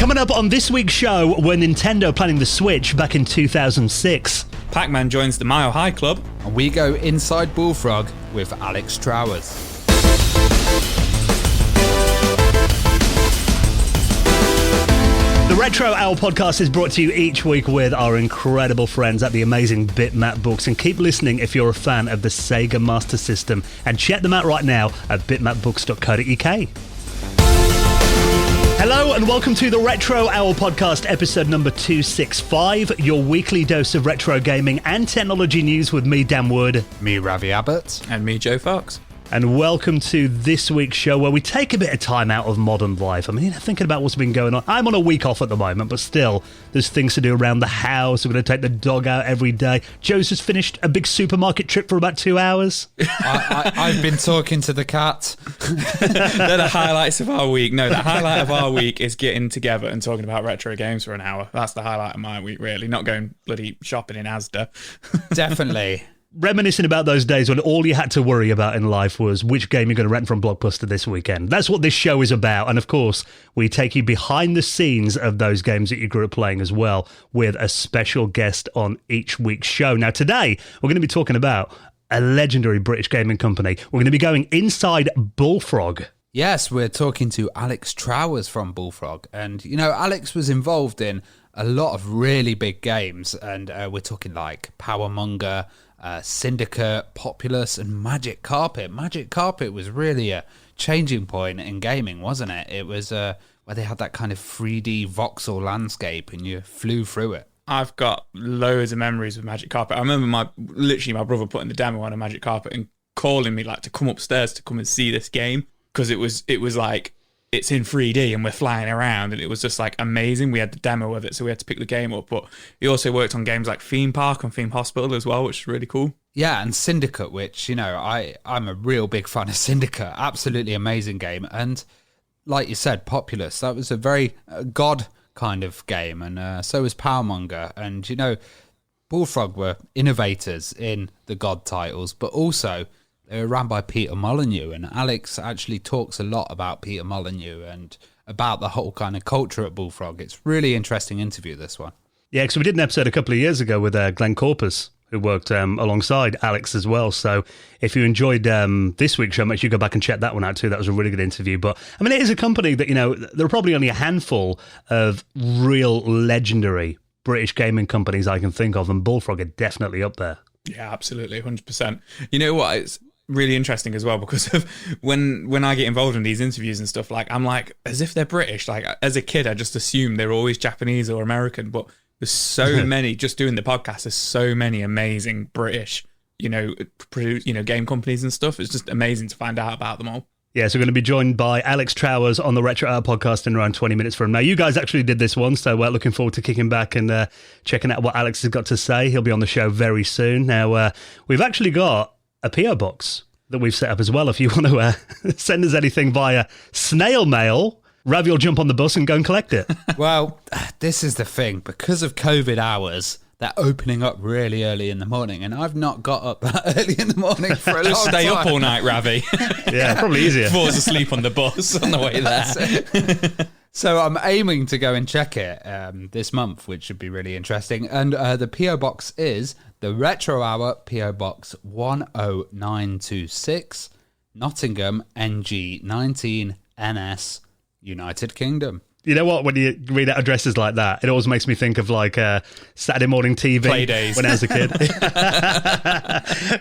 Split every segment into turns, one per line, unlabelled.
Coming up on this week's show, were Nintendo planning the Switch back in 2006?
Pac-Man joins the Mile High Club.
And we go inside Bullfrog with Alex Trowers.
The Retro Owl podcast is brought to you each week with our incredible friends at the amazing Bitmap Books. And keep listening if you're a fan of the Sega Master System. And check them out right now at bitmapbooks.co.uk. Hello and welcome to the Retro Owl podcast, episode number 265, your weekly dose of retro gaming and technology news with me, Dan Wood.
Me, Ravi Abbott.
And me, Joe Fox.
And welcome to this week's show where we take a bit of time out of modern life. I mean, thinking about what's been going on. I'm on a week off at the moment, but still, there's things to do around the house. We're going to take the dog out every day. Joe's just finished a big supermarket trip for about 2 hours.
I've been talking to the cat.
They're the highlights of our week. No, the highlight of our week is getting together and talking about retro games for an hour. That's the highlight of my week, really. Not going bloody shopping in Asda.
Definitely.
Reminiscing about those days when all you had to worry about in life was which game you're going to rent from Blockbuster this weekend. That's what this show is about. And of course, we take you behind the scenes of those games that you grew up playing as well, with a special guest on each week's show. Now, today, we're going to be talking about a legendary British gaming company. We're going to be going inside Bullfrog.
Yes, we're talking to Alex Trowers from Bullfrog. And, you know, Alex was involved in a lot of really big games. And we're talking like Powermonger, Syndicate, Populous, and Magic Carpet. Magic Carpet was really a changing point in gaming, wasn't it? It was where they had that kind of 3D voxel landscape and you flew through it.
I've got loads of memories with Magic Carpet. I remember my brother putting the demo on a Magic Carpet and calling me like to come upstairs to come and see this game, because it was like, it's in 3D and we're flying around, and it was just like amazing. We had the demo of it, so we had to pick the game up. But he also worked on games like Theme Park and Theme Hospital as well, which is really cool.
Yeah, and Syndicate, which, you know, I'm a real big fan of Syndicate. Absolutely amazing game. And like you said, Populous, that was a very God kind of game. And so was Powermonger. And, you know, Bullfrog were innovators in the God titles, but also they were run by Peter Molyneux, and Alex actually talks a lot about Peter Molyneux and about the whole kind of culture at Bullfrog. It's really interesting interview, this one.
Yeah, because we did an episode a couple of years ago with Glenn Corpus, who worked alongside Alex as well. So if you enjoyed this week's show, make sure you go back and check that one out too. That was a really good interview. But I mean, it is a company that, you know, there are probably only a handful of real legendary British gaming companies I can think of, and Bullfrog are definitely up there.
Yeah, absolutely, 100%. You know what? It's really interesting as well, because of when I get involved in these interviews and stuff, like I'm like, as if they're British. Like as a kid, I just assumed they're always Japanese or American, but there's so many, just doing the podcast, there's so many amazing British, game companies and stuff. It's just amazing to find out about them all.
Yeah, so we're going to be joined by Alex Trowers on the Retro Hour podcast in around 20 minutes from now. You guys actually did this one, so we're looking forward to kicking back and checking out what Alex has got to say. He'll be on the show very soon. Now, we've actually got a PO box that we've set up as well. If you want to send us anything via snail mail, Ravi will jump on the bus and go and collect it.
Well, this is the thing. Because of COVID hours, they're opening up really early in the morning, and I've not got up that early in the morning for a long time.
Just stay up all night, Ravi.
Yeah, probably easier.
Falls asleep on the bus on the way there.
So I'm aiming to go and check it this month, which should be really interesting. And the PO box is the Retro Hour, PO Box 10926, Nottingham, NG 19NS, United Kingdom.
You know what? When you read out addresses like that, it always makes me think of like Saturday morning TV
Play days
when I was a kid.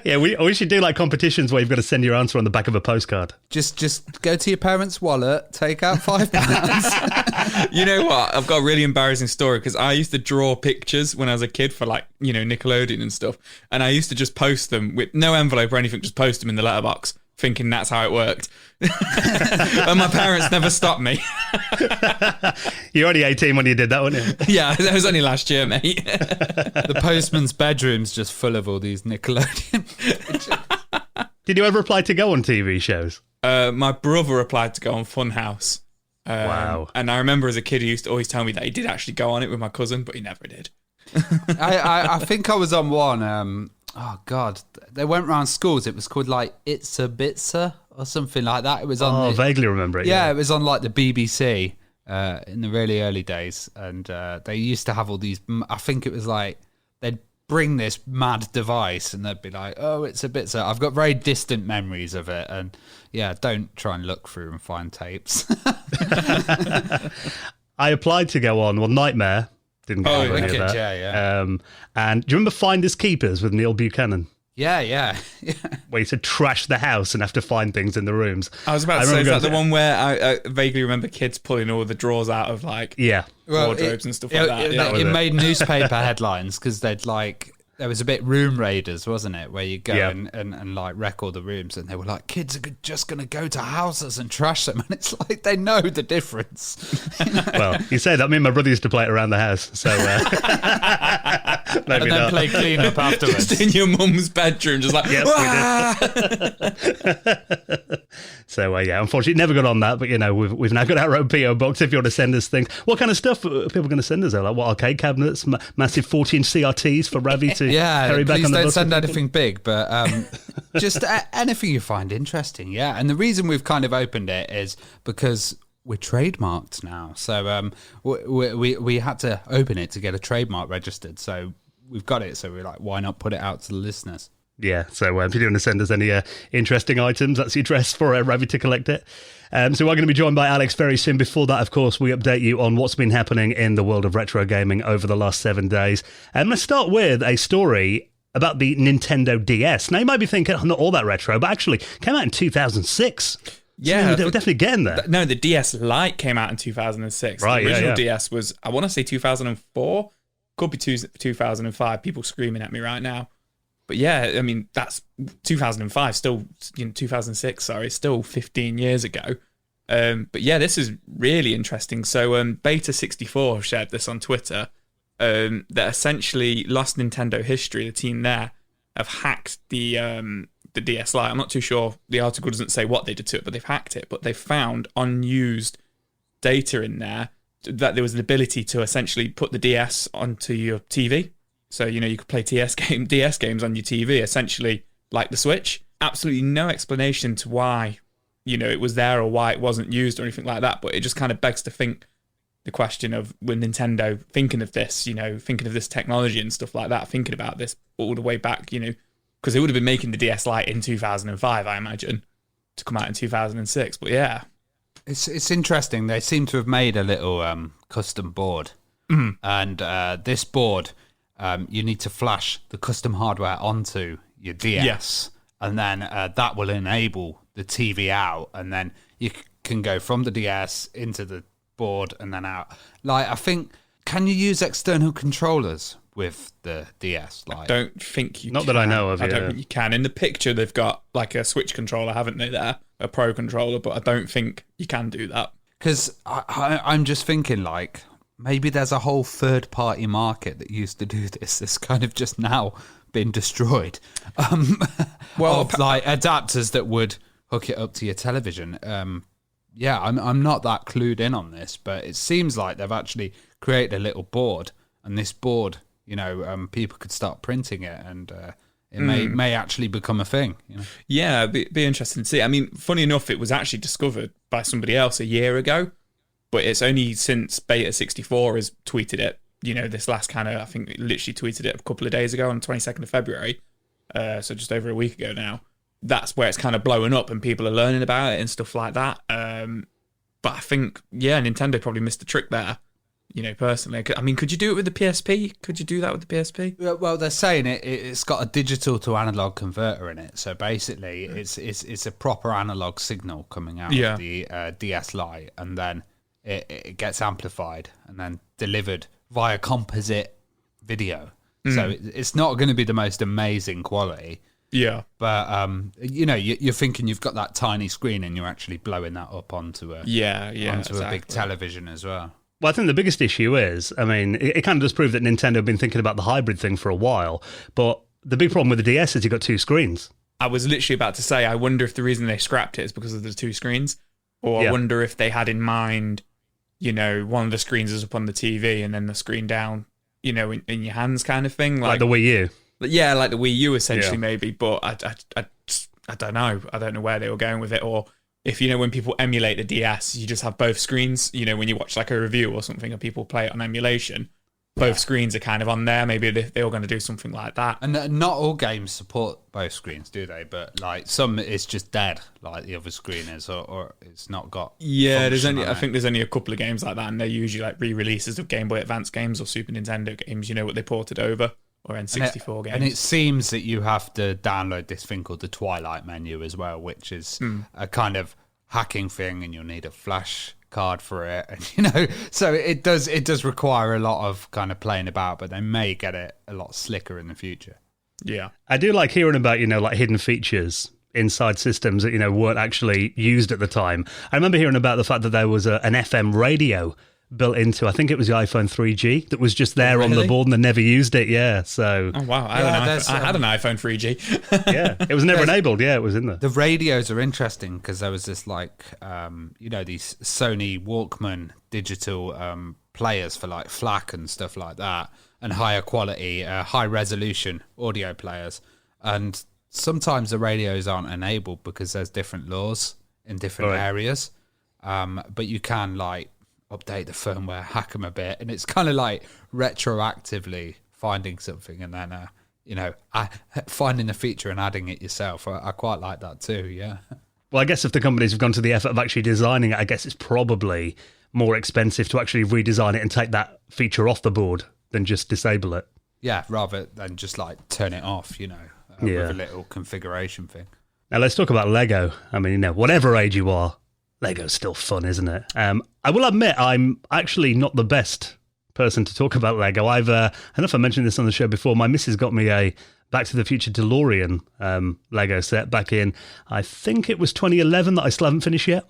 Yeah, we should do like competitions where you've got to send your answer on the back of a postcard.
Just go to your parents' wallet, take out £5.
You know what? I've got a really embarrassing story, because I used to draw pictures when I was a kid for like, you know, Nickelodeon and stuff. And I used to just post them with no envelope or anything, just post them in the letterbox, thinking that's how it worked. And my parents never stopped me.
You're only 18 when you did that, weren't you?
Yeah, that was only last year, mate.
The postman's bedroom's just full of all these Nickelodeon pictures.
Did you ever apply to go on TV shows?
My brother applied to go on Funhouse.
Wow.
And I remember as a kid, he used to always tell me that he did actually go on it with my cousin, but he never did.
I think I was on one. Oh God, they went round schools. It was called like It's a Bitzer or something like that. It was on.
Vaguely remember it.
Yeah, it was on like the BBC. in the really early days, and they used to have all these. I think it was like they'd bring this mad device, and they'd be like, "Oh, it's a bit." So I've got very distant memories of it, and yeah, don't try and look through and find tapes.
I applied to go on. Well, Nightmare didn't go on any of that.
Yeah.
And do you remember Finders Keepers with Neil Buchanan?
Yeah.
Where you said trash the house and have to find things in the rooms.
I was about to say, is that the one where I vaguely remember kids pulling all the drawers out of like wardrobes and stuff like that?
It made newspaper headlines because they'd like, there was a bit Room Raiders, wasn't it? Where you go and like wreck all the rooms, and they were like, kids are just going to go to houses and trash them. And it's like, they know the difference.
Well, you say that. Me and my brother used to play it around the house. So maybe
and then play clean up afterwards.
Just in your mum's bedroom, just like,
yes, we did. So unfortunately, never got on that. But we've now got our own PO box. If you want to send us things, what kind of stuff are people going to send us? Like what arcade cabinets, massive 14 CRTs for Ravi to carry back
please
on the
don't
bus?
send anything big, but just anything you find interesting. Yeah, and the reason we've kind of opened it is because we're trademarked now. So we had to open it to get a trademark registered. So we've got it. So we're like, why not put it out to the listeners?
Yeah, so if you want to send us any interesting items, that's the address for Ravi to collect it. So we're going to be joined by Alex very soon. Before that, of course, we update you on what's been happening in the world of retro gaming over the last 7 days. Let's start with a story about the Nintendo DS. Now, you might be thinking, not all that retro, but actually came out in 2006.
Yeah,
we're definitely getting there.
No, the DS Lite came out in 2006.
Right,
the original DS was, I want to say 2004, could be 2005. People screaming at me right now. But yeah, I mean, that's 2005, still, 2006, sorry, still 15 years ago. But yeah, this is really interesting. So Beta64 shared this on Twitter, that essentially Lost Nintendo History, the team there, have hacked the DS Lite. I'm not too sure, the article doesn't say what they did to it, but they've hacked it. But they found unused data in there, that there was an ability to essentially put the DS onto your TV. So, you could play DS games on your TV, essentially like the Switch. Absolutely no explanation to why, it was there or why it wasn't used or anything like that. But it just kind of begs to think the question of, when Nintendo thinking of this, thinking of this technology and stuff like that, thinking about this all the way back, because they would have been making the DS Lite in 2005, I imagine, to come out in 2006. But yeah.
It's interesting. They seem to have made a little custom board.
Mm.
And this board... you need to flash the custom hardware onto your DS,
yes.
And then that will enable the TV out, and then you can go from the DS into the board and then out. Like, I think, can you use external controllers with the DS? Like,
I don't think you
Not
can.
that I know of,
I don't think you can. In the picture, they've got like a Switch controller, haven't they, there? A Pro controller, but I don't think you can do that.
Because I'm just thinking, like, maybe there's a whole third-party market that used to do this. It's kind of just now been destroyed. Like adapters that would hook it up to your television. I'm not that clued in on this, but it seems like they've actually created a little board, and this board, people could start printing it, and it may actually become a thing.
Yeah, it'd be interesting to see. I mean, funny enough, it was actually discovered by somebody else a year ago. But it's only since Beta64 has tweeted it, this last kind of, I think it literally tweeted it a couple of days ago on the 22nd of February, so just over a week ago now. That's where it's kind of blowing up and people are learning about it and stuff like that. But I think, Nintendo probably missed the trick there, personally. I mean, could you do it with the PSP? Could you do that with the PSP?
Well, they're saying it's got a digital to analog converter in it. So basically, it's a proper analog signal coming out of the DS Lite, and then it gets amplified and then delivered via composite video. So it's not going to be the most amazing quality.
Yeah.
But, you're thinking you've got that tiny screen and you're actually blowing that up onto a a big television as well.
Well, I think the biggest issue is, I mean, it kind of does prove that Nintendo have been thinking about the hybrid thing for a while. But the big problem with the DS is you've got two screens.
I was literally about to say, I wonder if the reason they scrapped it is because of the two screens. Or I wonder if they had in mind, one of the screens is up on the TV and then the screen down, in your hands kind of thing.
Like the Wii U.
Yeah, like the Wii U essentially maybe. But I don't know. I don't know where they were going with it. Or if when people emulate the DS, you just have both screens. When you watch like a review or something, and people play it on emulation, both screens are kind of on there. Maybe they were going to do something like that.
And not all games support both screens, do they? But like some, it's just dead, like the other screen is, or it's not got.
Yeah, I think there's only a couple of games like that, and they're usually like re-releases of Game Boy Advance games or Super Nintendo games. What they ported over. Or N64 games.
And it seems that you have to download this thing called the Twilight menu as well, which is a kind of hacking thing, and you'll need a flash card for it. And so it does require a lot of kind of playing about, but they may get it a lot slicker in the future.
Yeah.
I do like hearing about, like hidden features inside systems that, weren't actually used at the time. I remember hearing about the fact that there was an FM radio built into, I think it was the iPhone 3G that was just there on the board and they never used it. Yeah, so.
Oh wow, I had an iPhone 3G.
Yeah, it was never enabled. Yeah, it was in there.
The radios are interesting because there was this like, these Sony Walkman digital players for like FLAC and stuff like that, and higher quality, high resolution audio players. And sometimes the radios aren't enabled because there's different laws in different areas. But you can like update the firmware, hack them a bit, and it's kind of like retroactively finding something and then finding a feature and adding it yourself. I quite like that too. Yeah.
Well, I guess if the companies have gone to the effort of actually designing it, I guess it's probably more expensive to actually redesign it and take that feature off the board than just disable it.
Yeah, rather than just like turn it off, with a little configuration thing.
Now let's talk about Lego. I mean, whatever age you are, Lego's still fun, isn't it? I will admit I'm actually not the best person to talk about Lego. I don't know if I mentioned this on the show before. My missus got me a Back to the Future DeLorean Lego set back in, I think it was 2011 that I still haven't finished yet.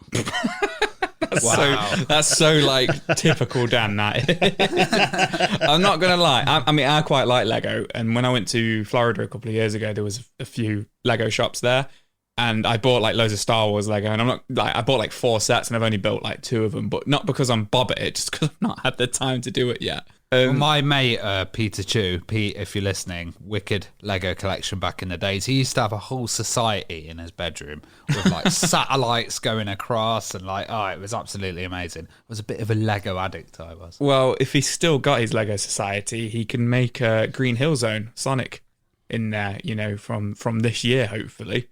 That's so like typical Dan. That I'm not gonna lie. I quite like Lego, and when I went to Florida a couple of years ago, there was a few Lego shops there. And I bought like loads of Star Wars Lego, and I bought like 4 sets, and I've only built like 2 of them, but not because I'm bob at it, just because I've not had the time to do it yet.
My mate, Pete, if you're listening, wicked Lego collection back in the days. He used to have a whole society in his bedroom with like satellites going across, and it was absolutely amazing. I was a bit of a Lego addict, I was.
Well, if he's still got his Lego society, he can make a Green Hill Zone Sonic in there, from this year, hopefully.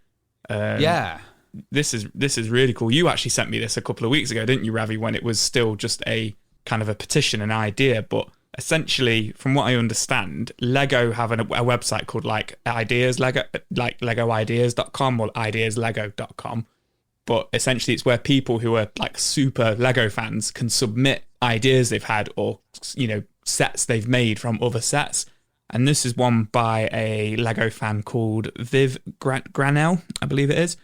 This is really cool. You actually sent me this a couple of weeks ago, didn't you, Ravi, when it was still just a kind of a petition, an idea. But essentially, from what I understand, Lego have a website called like Ideas Lego, like LegoIdeas.com or IdeasLego.com. But essentially, it's where people who are like super Lego fans can submit ideas they've had or sets they've made from other sets. And this is one by a Lego fan called Viv Granell, I believe it is.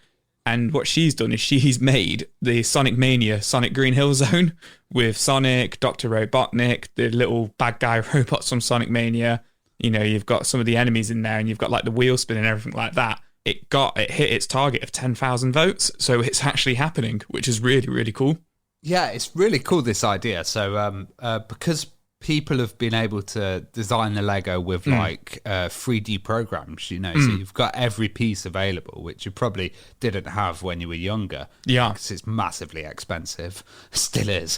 And what she's done is she's made the Sonic Mania Sonic Green Hill Zone with Sonic, Dr. Robotnik, the little bad guy robots from Sonic Mania. You've got some of the enemies in there, and you've got like the wheel spin and everything like that. It hit its target of 10,000 votes. So it's actually happening, which is really, really cool.
Yeah, it's really cool, this idea. So because people have been able to design the Lego with 3D programs, so you've got every piece available, which you probably didn't have when you were younger.
Yeah,
because it's massively expensive, still is.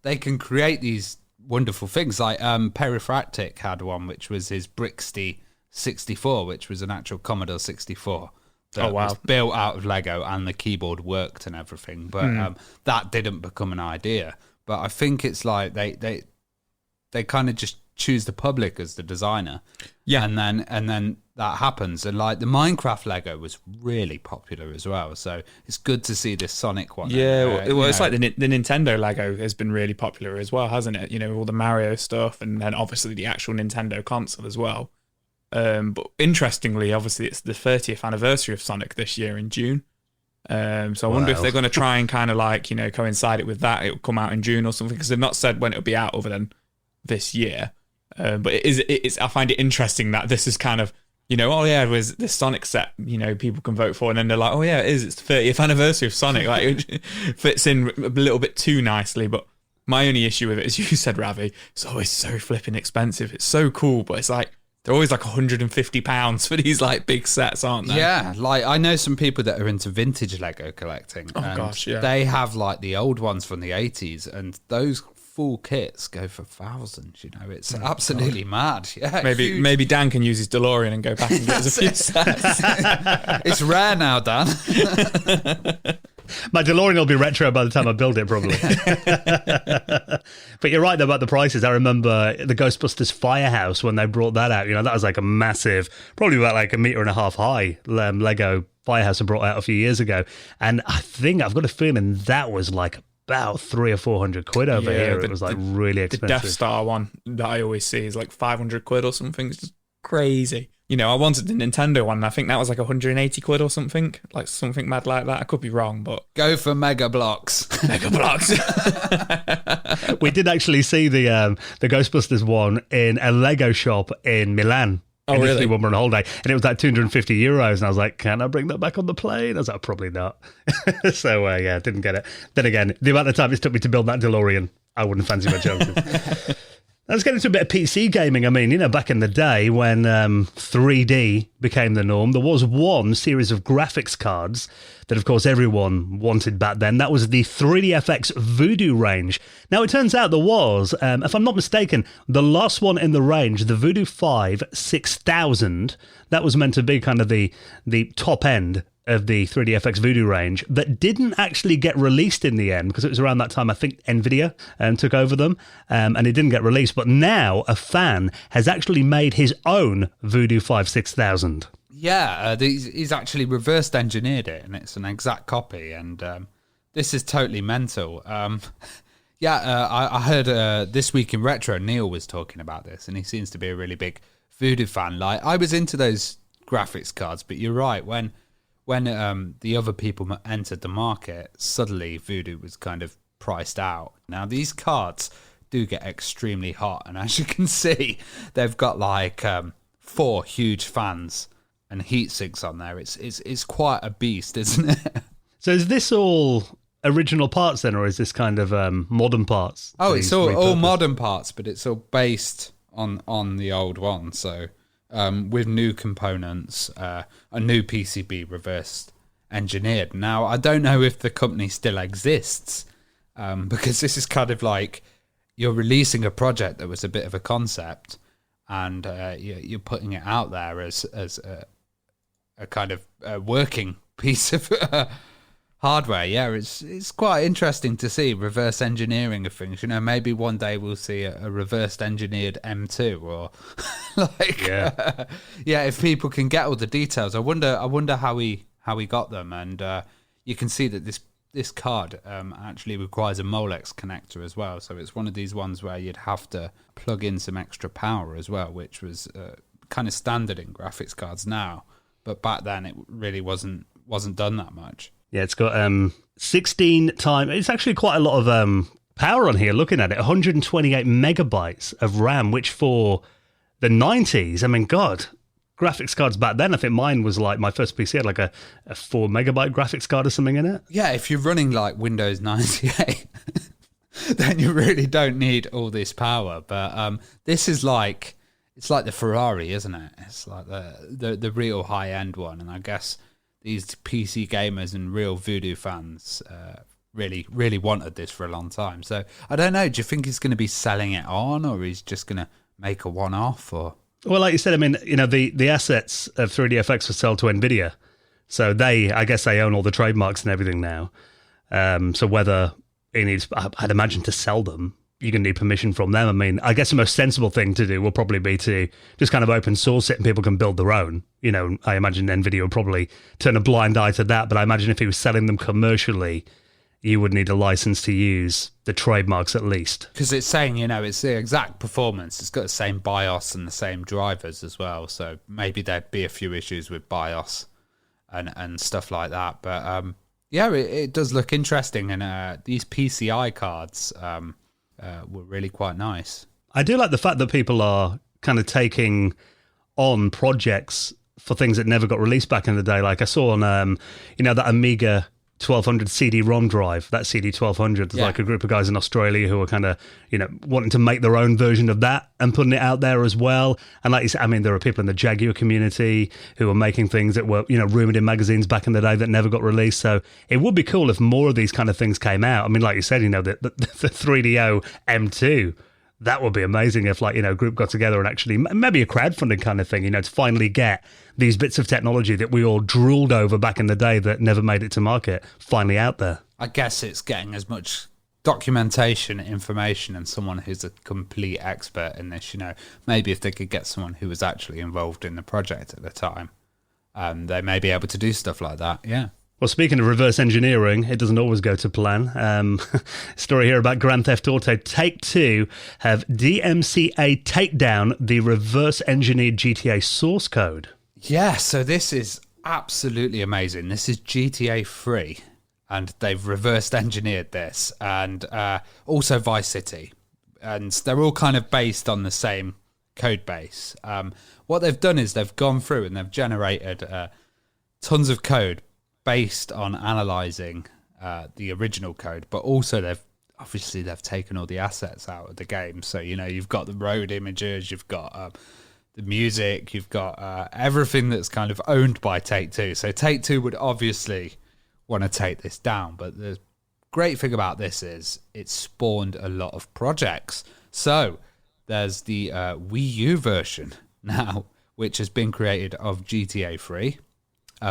They can create these wonderful things. Like Perifractic had one, which was his Brixty 64, which was an actual Commodore 64. That was built out of Lego, and the keyboard worked and everything. But that didn't become an idea. But I think it's like they kind of just choose the public as the designer. Yeah. And then that happens. And like the Minecraft Lego was really popular as well. So it's good to see this Sonic one.
Yeah. It's like the Nintendo Lego has been really popular as well, hasn't it? All the Mario stuff, and then obviously the actual Nintendo console as well. But interestingly, obviously it's the 30th anniversary of Sonic this year in June. So I wonder if they're going to try and kind of like, coincide it with that. It'll come out in June or something, because they've not said when it'll be out other than this year. But it's I find it interesting that this is kind of, it was this Sonic set, people can vote for, and then they're like, it's the 30th anniversary of Sonic. Like, it fits in a little bit too nicely. But my only issue with it, as you said, Ravi, it's always so flipping expensive. It's so cool, but it's like, They're always like £150 for these like big sets, aren't they?
Yeah, like I know some people that are into vintage Lego collecting.
Oh gosh, yeah.
They have like the old ones from the 80s, and those full kits go for thousands. You know, it's absolutely mad. Yeah,
maybe Dan can use his DeLorean and go back and get us a few sets.
It's rare now, Dan.
My DeLorean will be retro by the time I build it, probably. But you're right though about the prices. I remember the Ghostbusters Firehouse when they brought that out. You know, that was like a massive, probably about like 1.5 meters high Lego Firehouse I brought out a few years ago. And I think I've got a feeling that was like about 300 or 400 quid over here. It was like really expensive.
The Death Star one that I always see is like 500 quid or something. It's just crazy. You know, I wanted the Nintendo one, and I think that was like 180 quid or something. Like something mad like that. I could be wrong, but...
Go for Mega Blocks.
Mega Blocks.
We did actually see the Ghostbusters one in a Lego shop in Milan.
Oh, really?
When we were on holiday, and it was like €250, and I was like, "Can I bring that back on the plane?" I was like, "Probably not." So yeah, didn't get it. Then again, the amount of time it took me to build that DeLorean, I wouldn't fancy my chances. Let's get into a bit of PC gaming. I mean, you know, back in the day when 3D became the norm, there was one series of graphics cards that, of course, everyone wanted back then. That was the 3DFX Voodoo range. Now, it turns out there was, if I'm not mistaken, the last one in the range, the Voodoo 5 6000, that was meant to be kind of the top end of the 3DFX Voodoo range, that didn't actually get released in the end because it was around that time I think Nvidia took over them, and it didn't get released. But now a fan has actually made his own Voodoo 5 6000.
Yeah, he's actually reversed engineered it, and it's an exact copy, and this is totally mental. I heard This Week in Retro, Neil was talking about this, and he seems to be a really big Voodoo fan. Like, I was into those graphics cards, but you're right, when the other people entered the market, suddenly Voodoo was kind of priced out. Now, these cards do get extremely hot, and as you can see, they've got like 4 huge fans and heat sinks on there. It's quite a beast, isn't it?
So is this all original parts then, or is this kind of modern parts?
Oh, it's all modern parts, but it's all based on the old one, so... with new components, a new PCB reversed engineered. Now, I don't know if the company still exists, because this is kind of like you're releasing a project that was a bit of a concept, and you're putting it out there as a kind of working piece of hardware. Yeah, it's quite interesting to see reverse engineering of things. You know, maybe one day we'll see a reversed engineered M2 or like if people can get all the details. I wonder how he got them, and you can see that this card actually requires a Molex connector as well. So it's one of these ones where you'd have to plug in some extra power as well, which was kind of standard in graphics cards now, but back then it really wasn't done that much.
Yeah, it's got 16 times. It's actually quite a lot of power on here. Looking at it, 128 megabytes of RAM, which for the 90s, I mean, God, graphics cards back then. I think mine was like my first PC had like a 4 megabyte graphics card or something in it.
Yeah, if you're running like Windows 98, then you really don't need all this power. But this is like it's like the Ferrari, isn't it? It's like the real high end one, and I guess these PC gamers and real Voodoo fans really wanted this for a long time. So I don't know. Do you think he's going to be selling it on, or he's just going to make a one-off? Or
well, like you said, I mean, you know, the assets of 3DFX were sold to Nvidia, so I guess they own all the trademarks and everything now. So whether he needs, I'd imagine, to sell them, you're going to need permission from them. I mean, I guess the most sensible thing to do will probably be to just kind of open source it and people can build their own. You know, I imagine NVIDIA would probably turn a blind eye to that, but I imagine if he was selling them commercially, you would need a license to use the trademarks at least.
Because it's saying, you know, it's the exact performance. It's got the same BIOS and the same drivers as well. So maybe there'd be a few issues with BIOS and stuff like that. But it does look interesting. And these PCI cards... were really quite nice.
I do like the fact that people are kind of taking on projects for things that never got released back in the day. Like I saw on, that Amiga 1200 CD-ROM drive. That CD 1200. There's like a group of guys in Australia who are kind of, wanting to make their own version of that and putting it out there as well. And like you said, I mean, there are people in the Jaguar community who are making things that were, rumored in magazines back in the day that never got released. So it would be cool if more of these kind of things came out. I mean, like you said, the 3DO M2. That would be amazing if, a group got together and actually maybe a crowdfunding kind of thing, to finally get these bits of technology that we all drooled over back in the day that never made it to market finally out there.
I guess it's getting as much documentation, information, and someone who's a complete expert in this. Maybe if they could get someone who was actually involved in the project at the time, they may be able to do stuff like that. Yeah.
Well, speaking of reverse engineering, it doesn't always go to plan. Story here about Grand Theft Auto. Take-Two have DMCA take down the reverse engineered GTA source code.
Yeah, so this is absolutely amazing. This is GTA 3, and they've reversed engineered this, and also Vice City. And they're all kind of based on the same code base. What they've done is they've gone through and they've generated tons of code based on analysing the original code, but also they've taken all the assets out of the game. So, you've got the road images, you've got the music, you've got everything that's kind of owned by Take-Two. So Take-Two would obviously want to take this down, but the great thing about this is it's spawned a lot of projects. So there's the Wii U version now, which has been created of GTA 3,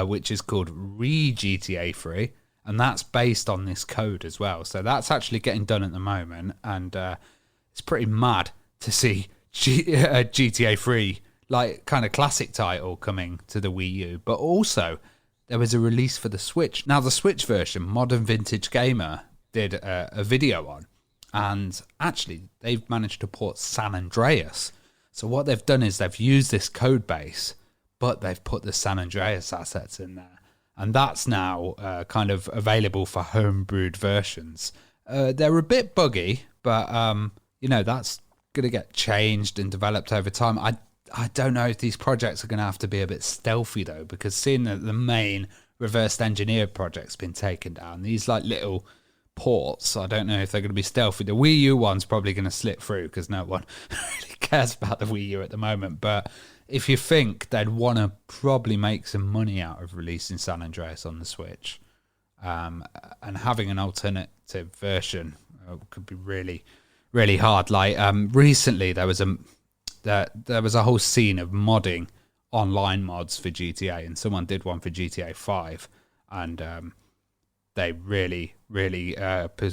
which is called Re-GTA 3, and that's based on this code as well. So that's actually getting done at the moment, and it's pretty mad to see GTA 3, like kind of classic title, coming to the Wii U. But also, there was a release for the Switch. Now, the Switch version, Modern Vintage Gamer did a video on, and actually, they've managed to port San Andreas. So what they've done is they've used this code base, but they've put the San Andreas assets in there. And that's now kind of available for homebrewed versions. They're a bit buggy, but, that's going to get changed and developed over time. I don't know if these projects are going to have to be a bit stealthy, though, because seeing that the main reversed engineered project's been taken down, these little ports, I don't know if they're going to be stealthy. The Wii U one's probably going to slip through because no one really cares about the Wii U at the moment. But if you think they'd want to probably make some money out of releasing San Andreas on the Switch, and having an alternative version could be really, really hard. Recently there was a whole scene of modding online mods for GTA, and someone did one for GTA 5, and they really, really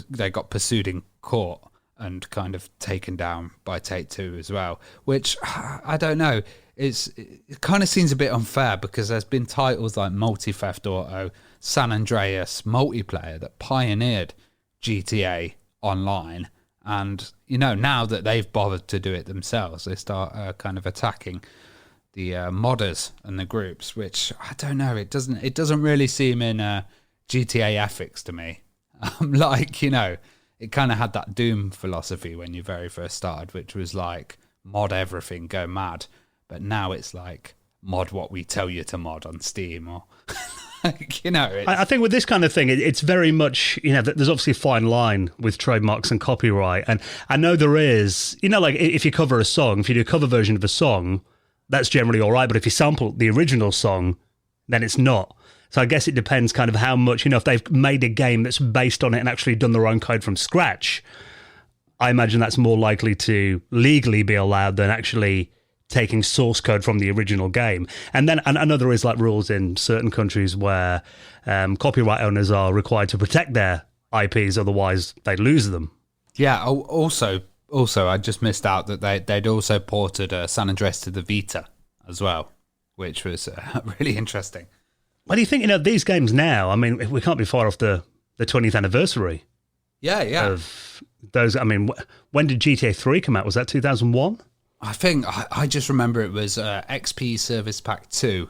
they got pursued in court and kind of taken down by Take-Two as well, which I don't know. It kind of seems a bit unfair because there's been titles like Multi Theft Auto, San Andreas, multiplayer that pioneered GTA Online, and now that they've bothered to do it themselves, they start kind of attacking the modders and the groups, which I don't know. It doesn't really seem in GTA ethics to me. It kind of had that Doom philosophy when you very first started, which was like mod everything, go mad. But now it's like mod what we tell you to mod on Steam, or
I think with this kind of thing, it's very much, there's obviously a fine line with trademarks and copyright. And I know there is, if you cover a song, if you do a cover version of a song, that's generally all right. But if you sample the original song, then it's not. So I guess it depends kind of how much, if they've made a game that's based on it and actually done their own code from scratch, I imagine that's more likely to legally be allowed than actually taking source code from the original game. And then I know there is rules in certain countries where copyright owners are required to protect their IPs, otherwise they lose them.
Yeah, also I just missed out that they'd also ported San Andreas to the Vita as well, which was really interesting.
What do you think, these games now, I mean, we can't be far off the 20th anniversary.
Yeah.
Of those, I mean, when did GTA 3 come out? Was that 2001?
I think, I just remember it was XP Service Pack 2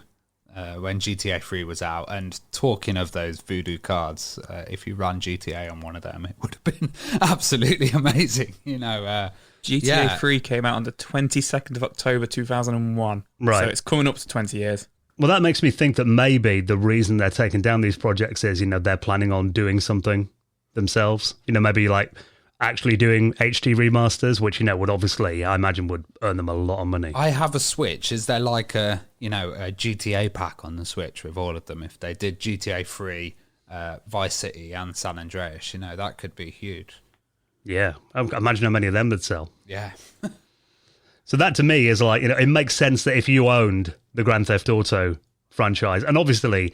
when GTA 3 was out. And talking of those voodoo cards, if you ran GTA on one of them, it would have been absolutely amazing.
GTA 3 came out on the 22nd of October 2001.
Right.
So it's coming up to 20 years.
Well, that makes me think that maybe the reason they're taking down these projects is, they're planning on doing something themselves. Maybe like actually doing HD remasters, which, would obviously, I imagine, would earn them a lot of money.
I have a Switch. Is there like a GTA pack on the Switch with all of them? If they did GTA 3, Vice City and San Andreas, that could be huge.
Yeah, I imagine how many of them would sell.
Yeah.
So that to me is like, it makes sense that if you owned the Grand Theft Auto franchise, and obviously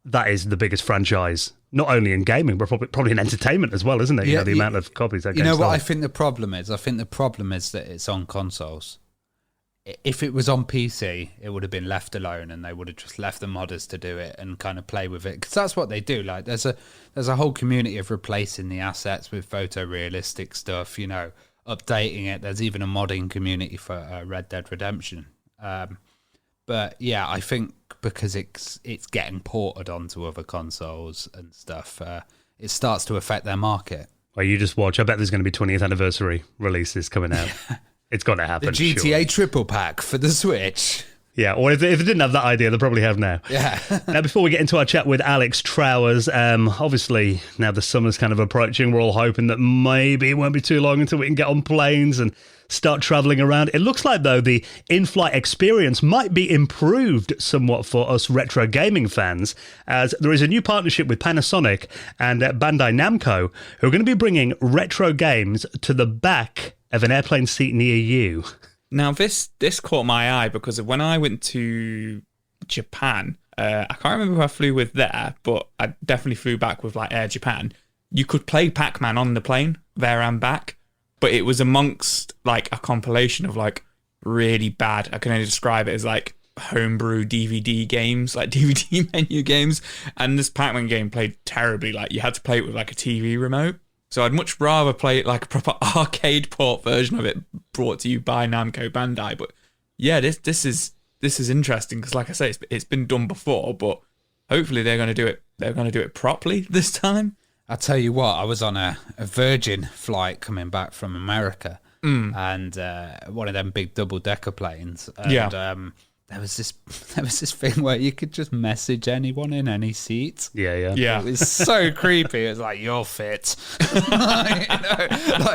that is the biggest franchise, not only in gaming, but probably in entertainment as well, isn't it? The amount of copies that game
what I think the problem is? I think the problem is that it's on consoles. If it was on PC, it would have been left alone and they would have just left the modders to do it and kind of play with it. Because that's what they do. Like there's a whole community of replacing the assets with photorealistic stuff, updating it. There's even a modding community for Red Dead Redemption. But yeah, I think because it's getting ported onto other consoles and stuff, it starts to affect their market.
Well, you just watch. I bet there's going to be 20th anniversary releases coming out. It's got to happen.
The GTA triple pack for the Switch.
Yeah, or if they didn't have that idea, they probably have now.
Yeah.
Now, before we get into our chat with Alex Trowers, obviously now the summer's kind of approaching. We're all hoping that maybe it won't be too long until we can get on planes and start traveling around. It looks like, though, the in-flight experience might be improved somewhat for us retro gaming fans, as there is a new partnership with Panasonic and Bandai Namco, who are going to be bringing retro games to the back of an airplane seat near you.
Now, this caught my eye because when I went to Japan, I can't remember who I flew with there, but I definitely flew back with like Air Japan. You could play Pac-Man on the plane there and back, but it was amongst like a compilation of like really bad, I can only describe it as like homebrew DVD games, like DVD menu games. And this Pac-Man game played terribly. Like you had to play it with like a TV remote. So I'd much rather play it like a proper arcade port version of it brought to you by Namco Bandai. But yeah, this is interesting because, like I say, it's been done before, but hopefully they're going to do it. They're going to do it properly this time.
I'll tell you what, I was on a Virgin flight coming back from America, and one of them big double decker planes. And, there was this thing where you could just message anyone in any seat.
Yeah.
It was so creepy. It was like, you're fit. like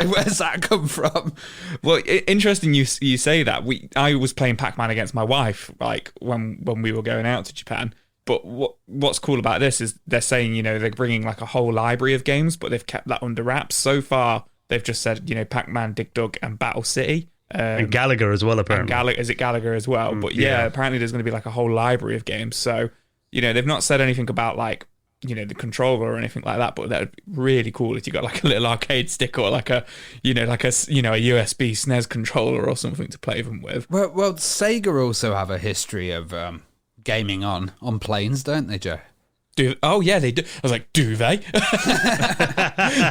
where's that come from?
Well, interesting you say that. I was playing Pac-Man against my wife, like when we were going out to Japan. But what's cool about this is they're saying, they're bringing like a whole library of games, but they've kept that under wraps. So far, they've just said, Pac-Man, Dig Dug, and Battle City.
And Gallagher as well, apparently.
Is it Gallagher as well? But yeah, apparently there's going to be like a whole library of games. So, they've not said anything about like, the controller or anything like that, but that would be really cool if you got like a little arcade stick or like a USB SNES controller or something to play them with.
Well, Sega also have a history of gaming on planes, don't they, Joe?
Oh yeah, they do. I was like, do they?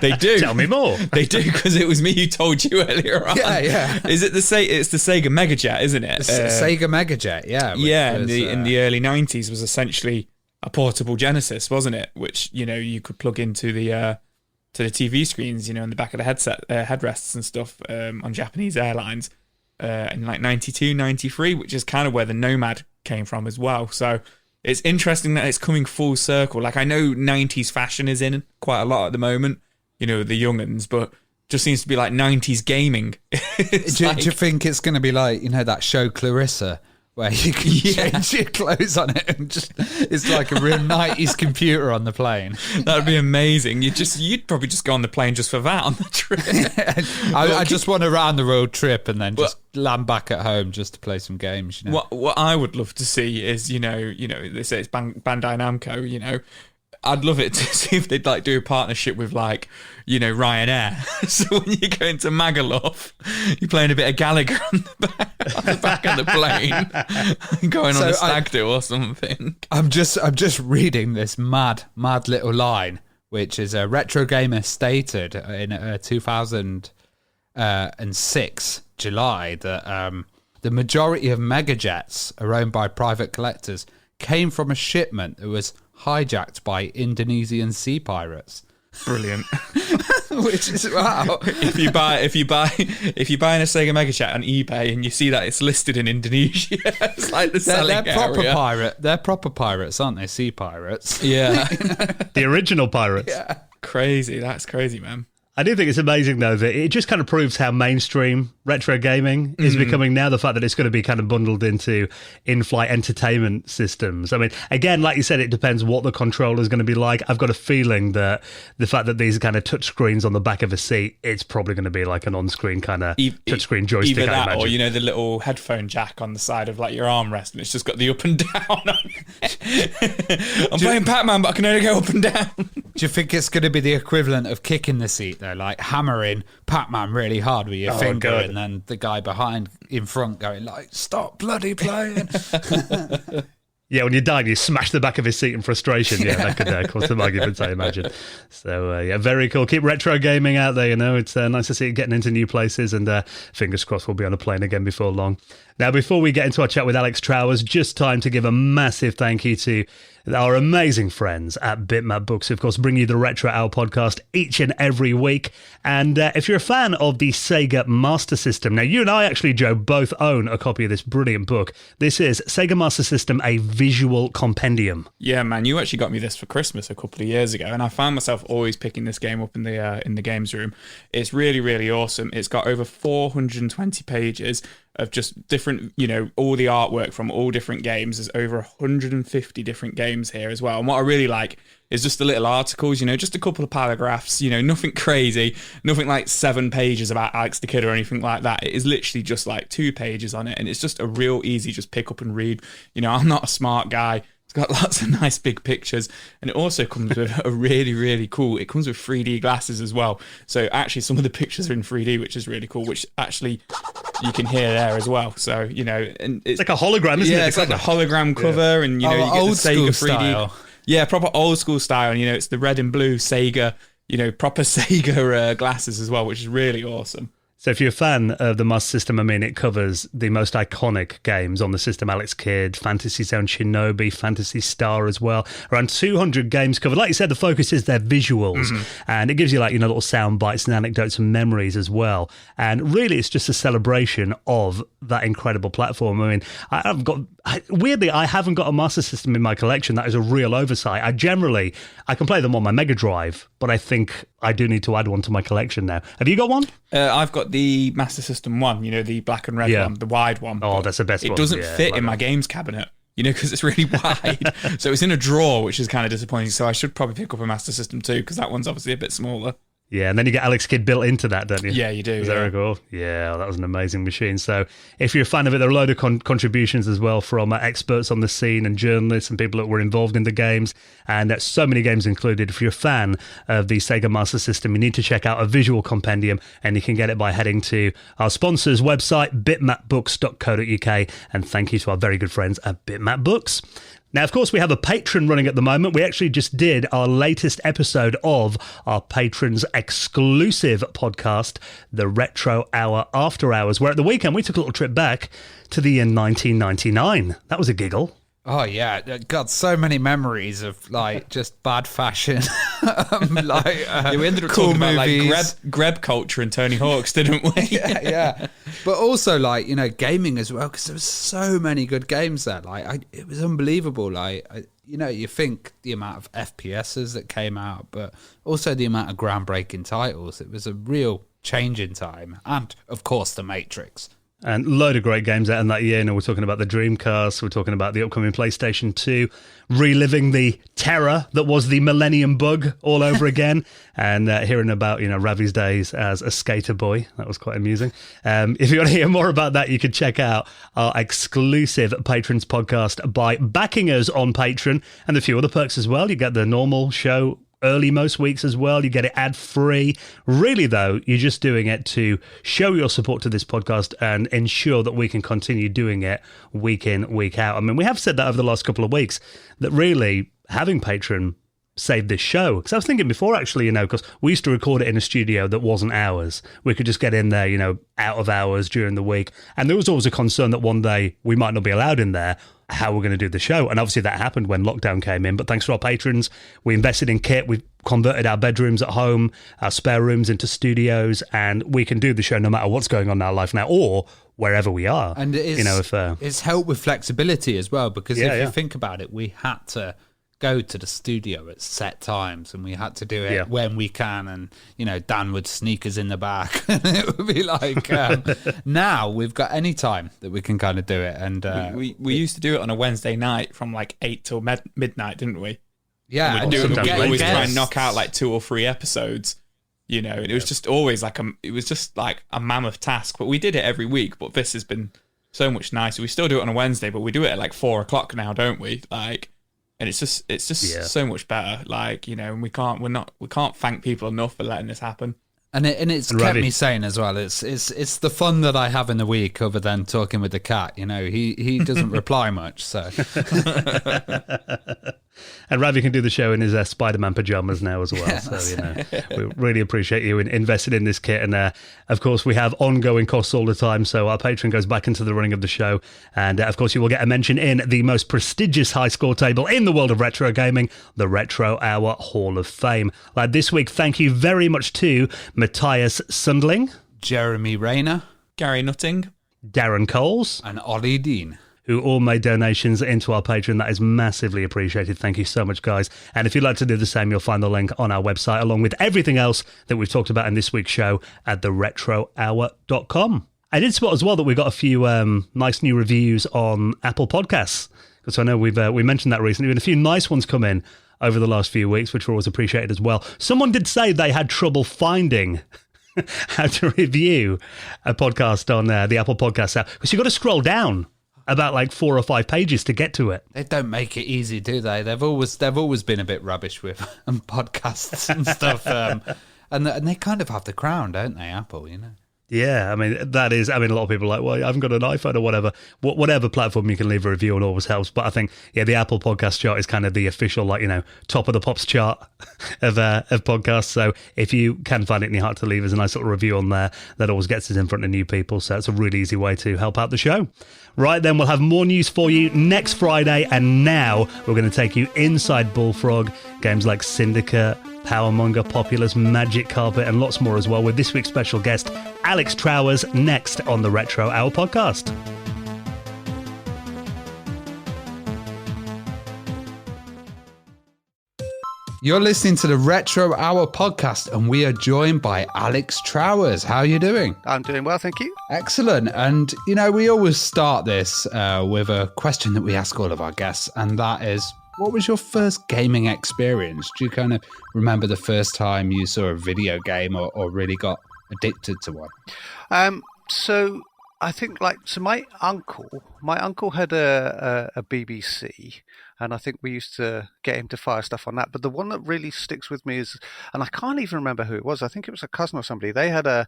They do.
Tell me more.
They do, because it was me who told you earlier on.
Yeah.
Is it it's the Sega Megajet, isn't it?
Sega Megajet, yeah.
In the early 90s was essentially a portable Genesis, wasn't it? Which you could plug into the TV screens, in the back of the headrests and stuff on Japanese airlines in like 92, 93, which is kind of where the Nomad came from as well. So. It's interesting that it's coming full circle. Like, I know 90s fashion is in quite a lot at the moment, the young'uns, but just seems to be like 90s gaming.
Do you think it's going to be like, that show Clarissa, where you can change your clothes on it and just, it's like a real 90s computer on the plane?
That'd be amazing. You'd probably just go on the plane just for that on the trip.
I just want a round the road trip and then just land back at home just to play some games.
What I would love to see is, they say it's Bandai Namco, I'd love it to see if they'd like do a partnership with like, Ryanair. So when you go into Magaluf, you're playing a bit of Gallagher on the back of the plane, going on a stag do or something.
I'm just reading this mad little line, which is a retro gamer stated in 2006 July that the majority of megajets are owned by private collectors came from a shipment that was hijacked by Indonesian sea pirates.
Brilliant.
Which is wow.
If you buy in a Sega Mega Chat on eBay and you see that it's listed in Indonesia, it's like the selling
They're proper
area.
They're proper pirates, aren't they? Sea pirates.
Yeah.
The original pirates.
Yeah.
Crazy. That's crazy, man.
I do think it's amazing, though, that it just kind of proves how mainstream retro gaming is becoming now. The fact that it's going to be kind of bundled into in-flight entertainment systems. I mean, again, like you said, it depends what the controller is going to be like. I've got a feeling that the fact that these are kind of touch screens on the back of a seat, it's probably going to be like an on-screen kind of touchscreen joystick,
Either that
I imagine.
or, the little headphone jack on the side of like your armrest and it's just got the up and down on it. I'm playing Pac-Man, but I can only go up and down.
Do you think it's going to be the equivalent of kicking the seat, though? Like hammering Pac-Man really hard with your finger,
God.
and then the guy in front going like, "Stop bloody playing!"
Yeah, when you died, you smash the back of his seat in frustration. Yeah, that could cause some arguments, I imagine. So, yeah, very cool. Keep retro gaming out there, It's nice to see it getting into new places, and fingers crossed we'll be on a plane again before long. Now, before we get into our chat with Alex Trowers, just time to give a massive thank you to our amazing friends at Bitmap Books, who, of course, bring you the Retro Hour podcast each and every week. And if you're a fan of the Sega Master System, now you and I actually, Joe, both own a copy of this brilliant book. This is Sega Master System, a visual compendium.
Yeah, man, you actually got me this for Christmas a couple of years ago, and I found myself always picking this game up in the games room. It's really, really awesome. It's got over 420 pages of just different, all the artwork from all different games. There's over 150 different games here as well. And what I really like is just the little articles, just a couple of paragraphs, nothing crazy, nothing like 7 pages about Alex the Kid or anything like that. It is literally just like 2 pages on it. And it's just a real easy, just pick up and read. I'm not a smart guy. It's got lots of nice big pictures, and it also comes with a really, really cool, it comes with 3D glasses as well. So actually some of the pictures are in 3D, which is really cool, which actually you can hear there as well. So, and it's
like a hologram, isn't it?
Yeah, it's like a hologram cover, and, you get the
old
Sega
school
3D.
style.
Yeah, proper old school style, and, it's the red and blue Sega, proper Sega glasses as well, which is really awesome.
So if you're a fan of the Master System, I mean, it covers the most iconic games on the system. Alex Kidd, Fantasy Zone Shinobi, Fantasy Star as well. Around 200 games covered. Like you said, the focus is their visuals. And it gives you little sound bites and anecdotes and memories as well. And really, it's just a celebration of that incredible platform. I mean, weirdly, I haven't got a Master System in my collection. That is a real oversight. I can play them on my Mega Drive, but I think I do need to add one to my collection now. Have you got one?
I've got the Master System 1, the black and red one, the wide one.
Oh, that's the best one.
It doesn't fit in my games cabinet, because it's really wide. So it's in a drawer, which is kind of disappointing. So I should probably pick up a Master System 2, because that one's obviously a bit smaller.
Yeah, and then you get Alex Kidd built into that, don't you?
Yeah, you do.
Is that very cool? Yeah, that was an amazing machine. So if you're a fan of it, there are a load of contributions as well from experts on the scene and journalists and people that were involved in the games. And so many games included. If you're a fan of the Sega Master System, you need to check out a visual compendium, and you can get it by heading to our sponsor's website, bitmapbooks.co.uk. And thank you to our very good friends at Bitmap Books. Now, of course, we have a Patreon running at the moment. We actually just did our latest episode of our patrons' exclusive podcast, the Retro Hour After Hours, where at the weekend we took a little trip back to the year 1999. That was a giggle.
Oh yeah, got so many memories of just bad fashion.
We ended up
cool
talking
movies.
about Greb culture and Tony Hawk's, didn't we?
yeah. But also gaming as well, because there was so many good games there. It was unbelievable. You think the amount of FPSs that came out, but also the amount of groundbreaking titles. It was a real change in time, and of course, The Matrix.
And a load of great games out in that year. We're talking about the Dreamcast, we're talking about the upcoming PlayStation 2, reliving the terror that was the Millennium Bug all over again, and hearing about, Ravi's days as a skater boy. That was quite amusing. If you want to hear more about that, you can check out our exclusive Patrons podcast by backing us on Patreon, and a few other perks as well. You get the normal show early most weeks as well. You get it ad-free. Really, though, you're just doing it to show your support to this podcast and ensure that we can continue doing it week in, week out. I mean, we have said that over the last couple of weeks, that really having Patreon saved this show. Because I was thinking before, actually, because we used to record it in a studio that wasn't ours. We could just get in there, out of hours during the week. And there was always a concern that one day we might not be allowed in there, how we're going to do the show. And obviously that happened when lockdown came in. But thanks to our patrons, we invested in kit. We've converted our bedrooms at home, our spare rooms into studios, and we can do the show no matter what's going on in our life now, or wherever we are.
And it is,
you know, if
it's helped with flexibility as well, because if
Yeah.
you think about it, we had to go to the studio at set times, and we had to do it when we can, and you know, Dan would sneak us in the back and it would be like now we've got any time that we can kind of do it. And
we used to do it on a Wednesday night from like 8 till midnight, didn't we?
yeah,
We'd always try and
guests.
knock out like 2 or 3 episodes, you know, and it was just always like a mammoth task, but we did it every week. But this has been so much nicer. We still do it on a Wednesday, but we do it at like 4 o'clock now, don't we? Like, and it's just so much better. Like, you know, and we can't thank people enough for letting this happen.
And it's kept me sane as well. It's the fun that I have in the week, other than talking with the cat. You know, he doesn't reply much, so.
And Ravi can do the show in his Spider-Man pajamas now as well.
Yeah,
so, you know, we really appreciate you investing in this kit. And of course, we have ongoing costs all the time. So our Patreon goes back into the running of the show. And of course, you will get a mention in the most prestigious high score table in the world of retro gaming, the Retro Hour Hall of Fame. Like this week, thank you very much to Matthias Sundling,
Jeremy Rayner,
Gary Nutting,
Darren Coles,
and Ollie Dean,
who all made donations into our Patreon. That is massively appreciated. Thank you so much, guys. And if you'd like to do the same, you'll find the link on our website, along with everything else that we've talked about in this week's show at theretrohour.com. I did spot as well that we got a few nice new reviews on Apple Podcasts, because I know we mentioned that recently, and a few nice ones come in over the last few weeks, which were always appreciated as well. Someone did say they had trouble finding how to review a podcast on the Apple Podcast app, because you've got to scroll down about like 4 or 5 pages to get to it.
They don't make it easy, do they? They've always been a bit rubbish with podcasts and stuff, and they kind of have the crown, don't they, Apple? You know.
Yeah, I mean, a lot of people are like, well, I haven't got an iPhone or whatever. Whatever platform you can leave a review on always helps. But I think, the Apple Podcast chart is kind of the official, like, you know, top of the pops chart of podcasts. So if you can find it in your heart to leave us a nice little review on there, that always gets us in front of new people. So it's a really easy way to help out the show. Right then, we'll have more news for you next Friday. And now we're going to take you inside Bullfrog, games like Syndicate, Powermonger, Populous, Magic Carpet, and lots more as well, with this week's special guest, Alex Trowers, next on the Retro Hour podcast.
You're listening to the Retro Hour podcast, and we are joined by Alex Trowers. How are you doing?
I'm doing well, thank you.
Excellent. And, you know, we always start this with a question that we ask all of our guests, and that is, what was your first gaming experience? Do you kind of remember the first time you saw a video game or really got addicted to one?
So I think my uncle had a BBC, and I think we used to get him to fire stuff on that. But the one that really sticks with me is, and I can't even remember who it was. I think it was a cousin or somebody. They had a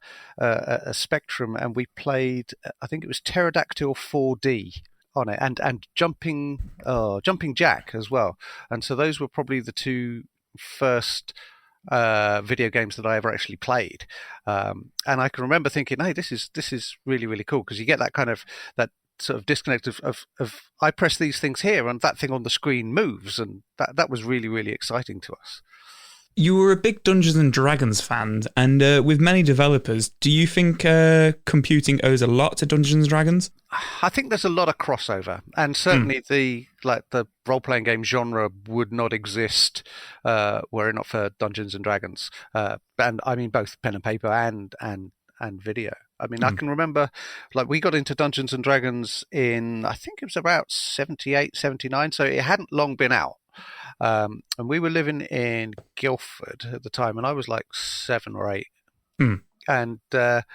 Spectrum, and we played, I think it was Pterodactyl 4D on it, and Jumping Jack as well. And so those were probably the two first video games that I ever actually played. And I can remember thinking, hey, this is really, really cool, because you get that kind of that sort of disconnect of I press these things here and that thing on the screen moves, and that was really, really exciting to us.
You were a big Dungeons and Dragons fan, and with many developers, do you think computing owes a lot to Dungeons and Dragons?
I think there's a lot of crossover, and certainly the role-playing game genre would not exist were it not for Dungeons and Dragons, and I mean both pen and paper and video. I mean, I can remember, we got into Dungeons and Dragons in, I think it was about 78, 79, so it hadn't long been out. And we were living in Guildford at the time, and I was like 7 or 8. And there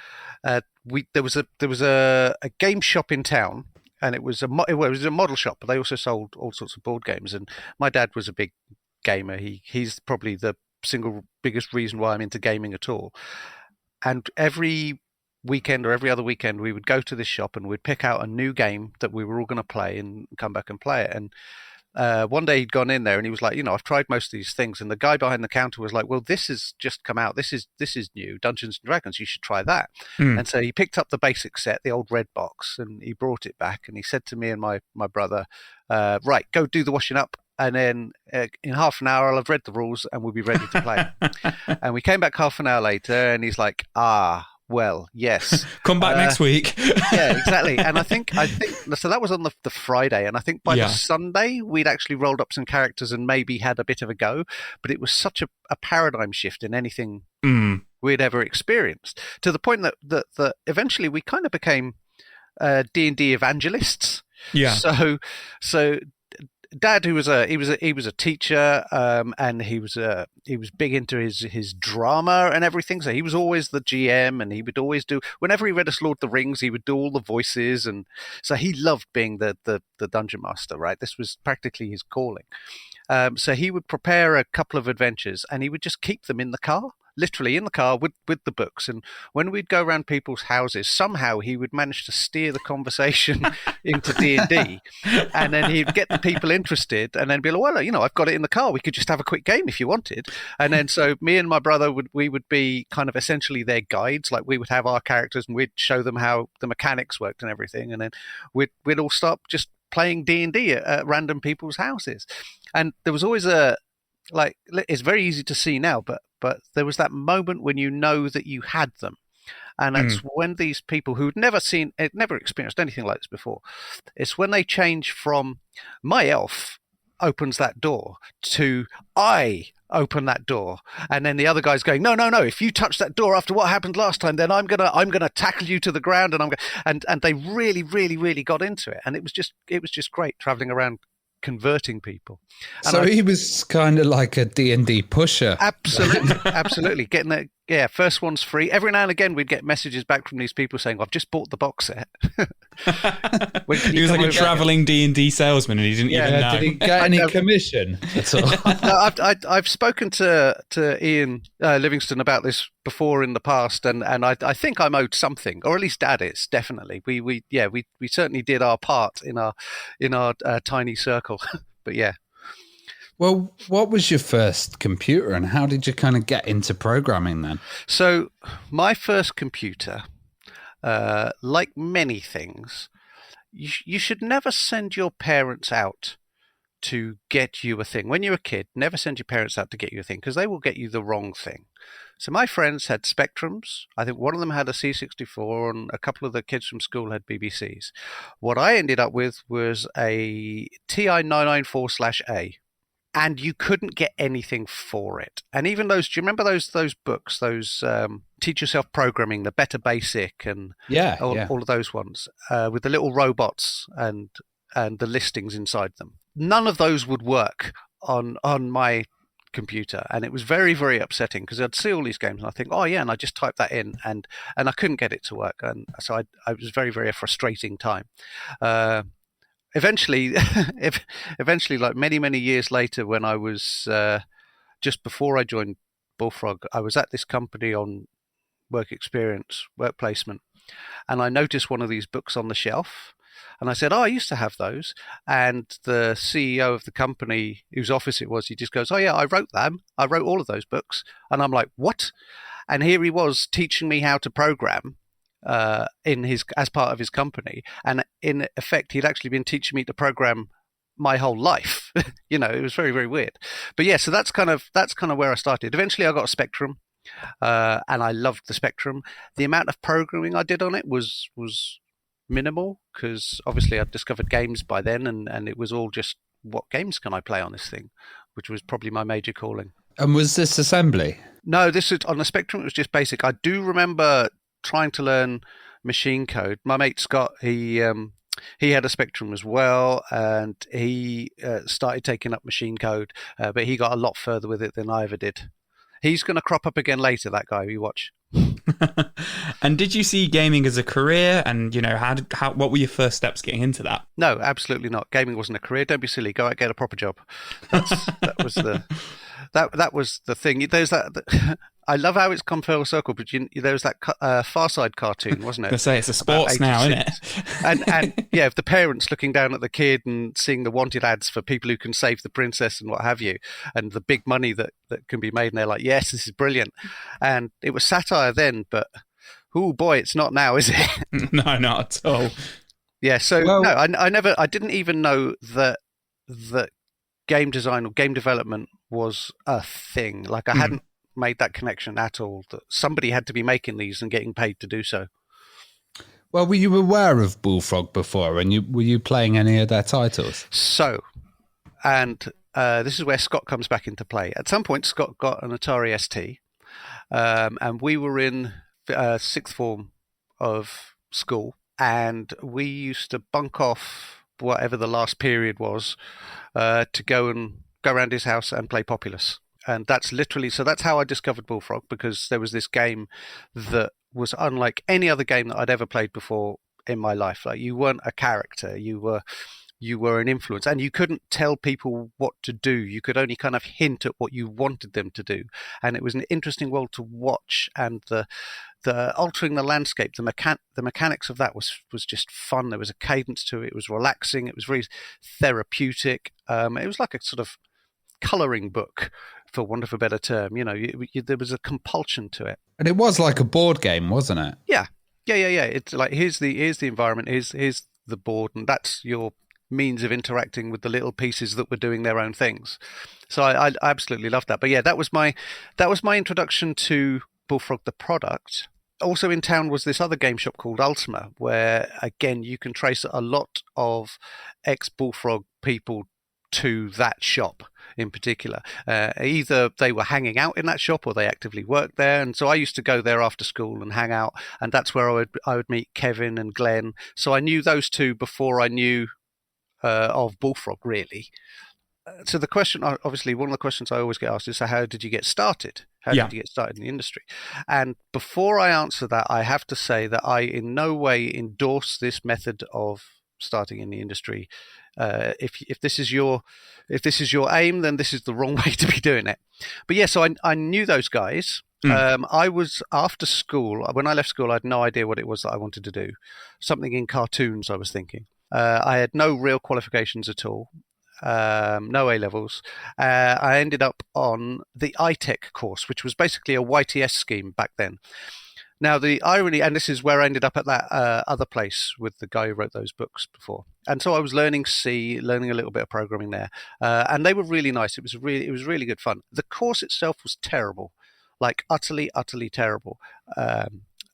was a game shop in town, and it was a model shop, but they also sold all sorts of board games. And my dad was a big gamer. He's probably the single biggest reason why I'm into gaming at all. And every weekend or every other weekend, we would go to this shop and we'd pick out a new game that we were all going to play and come back and play it. And one day he'd gone in there and he was like, I've tried most of these things. And the guy behind the counter was like, well, this has just come out. This is new, Dungeons and Dragons. You should try that. And so he picked up the basic set, the old red box, and he brought it back. And he said to me and my brother, right, go do the washing up. and then in half an hour I'll have read the rules and we'll be ready to play. And we came back half an hour later, and he's like, well, yes.
Come back next week.
Yeah, exactly. And I think so. That was on the Friday, and I think by the Sunday we'd actually rolled up some characters and maybe had a bit of a go. But it was such a paradigm shift in anything we'd ever experienced, to the point that eventually we kind of became D&D evangelists.
Yeah.
So Dad, who was a teacher, and he was big into his drama and everything. So he was always the GM, and he would always do, whenever he read us Lord of the Rings, he would do all the voices, and so he loved being the dungeon master. Right, this was practically his calling. So he would prepare a couple of adventures, and he would just keep them in the car. Literally in the car with the books. And when we'd go around people's houses, somehow he would manage to steer the conversation into D&D, and then he'd get the people interested, and then be like, well, I've got it in the car, we could just have a quick game if you wanted. And then so me and my brother would be kind of essentially their guides. Like, we would have our characters and we'd show them how the mechanics worked and everything, and then we'd all start just playing D&D at random people's houses. And there was always it's very easy to see now, but there was that moment when you know that you had them. And that's when these people who'd never experienced anything like this before, it's when they change from my elf opens that door to I open that door, and then the other guy's going, no, if you touch that door after what happened last time, then I'm gonna tackle you to the ground, and they really, really, really got into it. And it was just great traveling around converting people. And
so he was kind of like a D&D pusher.
Absolutely. Getting that, first one's free. Every now and again we'd get messages back from these people saying, I've just bought the box set.
He was like a traveling D&D salesman, and he didn't even know.
Did he get any commission at all?
No, I've spoken to Ian Livingston about this before in the past, and I think I'm owed something, or at least Dad is, definitely. We certainly did our part in our tiny circle. But yeah.
Well, what was your first computer, and how did you kind of get into programming then?
So my first computer, like many things, you should never send your parents out to get you a thing. When you're a kid, never send your parents out to get you a thing, because they will get you the wrong thing. So my friends had Spectrums. I think one of them had a C64, and a couple of the kids from school had BBCs. What I ended up with was a TI-994/A. And you couldn't get anything for it. And even those, do you remember those books, those Teach Yourself Programming, the Better Basic, and all of those ones, with the little robots and the listings inside them? None of those would work on my computer, and it was very, very upsetting, because I'd see all these games and I think, and I just typed that in, and I couldn't get it to work, and so I was very, very frustrating time. Eventually, like many, many years later, when I was just before I joined Bullfrog, I was at this company on work placement, and I noticed one of these books on the shelf, and I said, I used to have those. And the CEO of the company, whose office it was, he just goes, I wrote them. I wrote all of those books. And I'm like, what? And here he was teaching me how to program as part of his company, and in effect he'd actually been teaching me to program my whole life. It was very, very weird. But yeah, so that's kind of where I started. Eventually I got a Spectrum, and I loved the Spectrum. The amount of programming I did on it was minimal, because obviously I'd discovered games by then, and it was all just, what games can I play on this thing, which was probably my major calling.
And was this assembly?
No, this is on the Spectrum. It was just basic. I do remember trying to learn machine code. My mate Scott, he had a Spectrum as well, and he started taking up machine code, but he got a lot further with it than I ever did. He's going to crop up again later, that guy, you watch.
And did you see gaming as a career? And what were your first steps getting into that?
No, absolutely not. Gaming wasn't a career. Don't be silly. Go out and get a proper job. That was the thing. There's that. I love how it's come full circle, but there was that Far Side cartoon, wasn't it?
I say it's a sports now, isn't it?
and yeah, the parents looking down at the kid and seeing the wanted ads for people who can save the princess and what have you, and the big money that can be made, and they're like, yes, this is brilliant. And it was satire then, but oh boy, it's not now, is it?
No, not at all.
Yeah, so no, I didn't even know that game design or game development was a thing. Like I hadn't made that connection at all, that somebody had to be making these and getting paid to do so.
Well, were you aware of Bullfrog before, and were you playing any of their titles?
So, and this is where Scott comes back into play. At some point, Scott got an Atari ST, and we were in sixth form of school, and we used to bunk off whatever the last period was to go around his house and play Populous. And that's literally, so that's how I discovered Bullfrog, because there was this game that was unlike any other game that I'd ever played before in my life. Like, you weren't a character, you were an influence, and you couldn't tell people what to do. You could only kind of hint at what you wanted them to do. And it was an interesting world to watch, and the altering the landscape, the mechanics of that was just fun. There was a cadence to it. It was relaxing. It was very therapeutic. It was like a sort of colouring book, for want of a better term. There was a compulsion to it.
And it was like a board game, wasn't it?
Yeah. It's like, here's the environment, here's the board, and that's your means of interacting with the little pieces that were doing their own things. So I absolutely loved that. But yeah, that was my introduction to Bullfrog the product. Also in town was this other game shop called Ultima, where again you can trace a lot of ex-Bullfrog people to that shop in particular. Either they were hanging out in that shop or they actively worked there. And so I used to go there after school and hang out, and that's where I would meet Kevin and Glenn. So I knew those two before I knew of Bullfrog, really. So the question, obviously, one of the questions I always get asked is, so how did you get started? How did you get started in the industry? And before I answer that, I have to say that I in no way endorse this method of starting in the industry. If this is your aim, then this is the wrong way to be doing it. But yeah, so I knew those guys. I was, after school, when I left school, I had no idea what it was that I wanted to do. Something in cartoons, I was thinking. I had no real qualifications at all. No A-levels. I ended up on the iTech course, which was basically a YTS scheme back then. Now, the irony, and this is where I ended up at that other place with the guy who wrote those books before. And so I was learning C, learning a little bit of programming there. And they were really nice. It was really good fun. The course itself was terrible, like utterly, utterly terrible.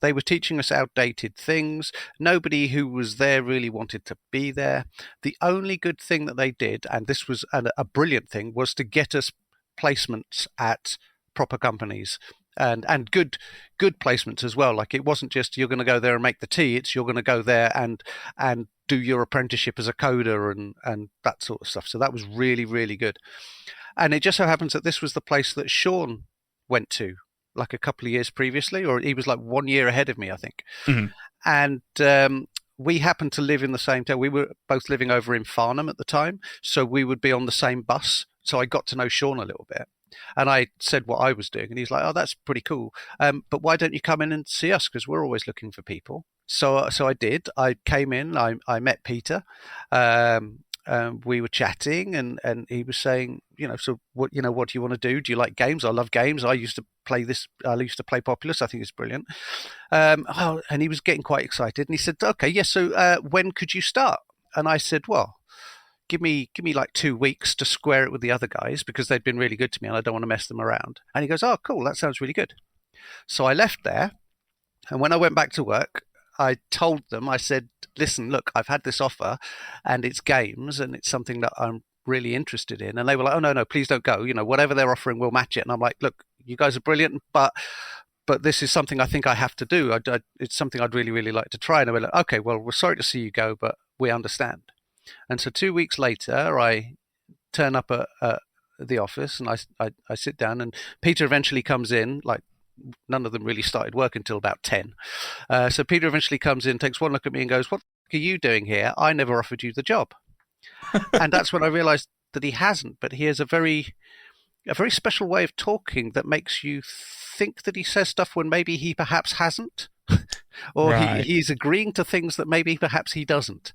They were teaching us outdated things. Nobody who was there really wanted to be there. The only good thing that they did, and this was a brilliant thing, was to get us placements at proper companies. And good placements as well. Like, it wasn't just you're going to go there and make the tea. It's you're going to go there and do your apprenticeship as a coder and that sort of stuff. So that was really, really good. And it just so happens that this was the place that Sean went to, like a couple of years previously, or he was like 1 year ahead of me, I think. Mm-hmm. And we happened to live in the same town. We were both living over in Farnham at the time, so we would be on the same bus. So I got to know Sean a little bit. And I said what I was doing, and he's like, "Oh, that's pretty cool. But why don't you come in and see us? Because we're always looking for people." So I did. I came in. I met Peter. We were chatting, and he was saying, so what do you want to do? Do you like games? I love games. I used to play this. I used to play Populous. I think it's brilliant. And he was getting quite excited, and he said, "Okay, yes. So when could you start?" And I said, "Well, give me like 2 weeks to square it with the other guys, because they'd been really good to me and I don't want to mess them around." And he goes, "Oh, cool. That sounds really good." So I left there. And when I went back to work, I told them, I said, "Listen, look, I've had this offer and it's games and it's something that I'm really interested in." And they were like, "Oh, no, please don't go. Whatever they're offering, we'll match it." And I'm like, "Look, you guys are brilliant, but this is something I think I have to do. It's something I'd really, really like to try." And they were like, "Okay, well, we're sorry to see you go, but we understand." And so 2 weeks later, I turn up at the office and I sit down, and Peter eventually comes in. Like, none of them really started work until about 10. So Peter eventually comes in, takes one look at me and goes, "What are you doing here? I never offered you the job." And that's when I realized that he hasn't, but he has a very special way of talking that makes you think that he says stuff when maybe he perhaps hasn't, or right. he's agreeing to things that maybe perhaps he doesn't.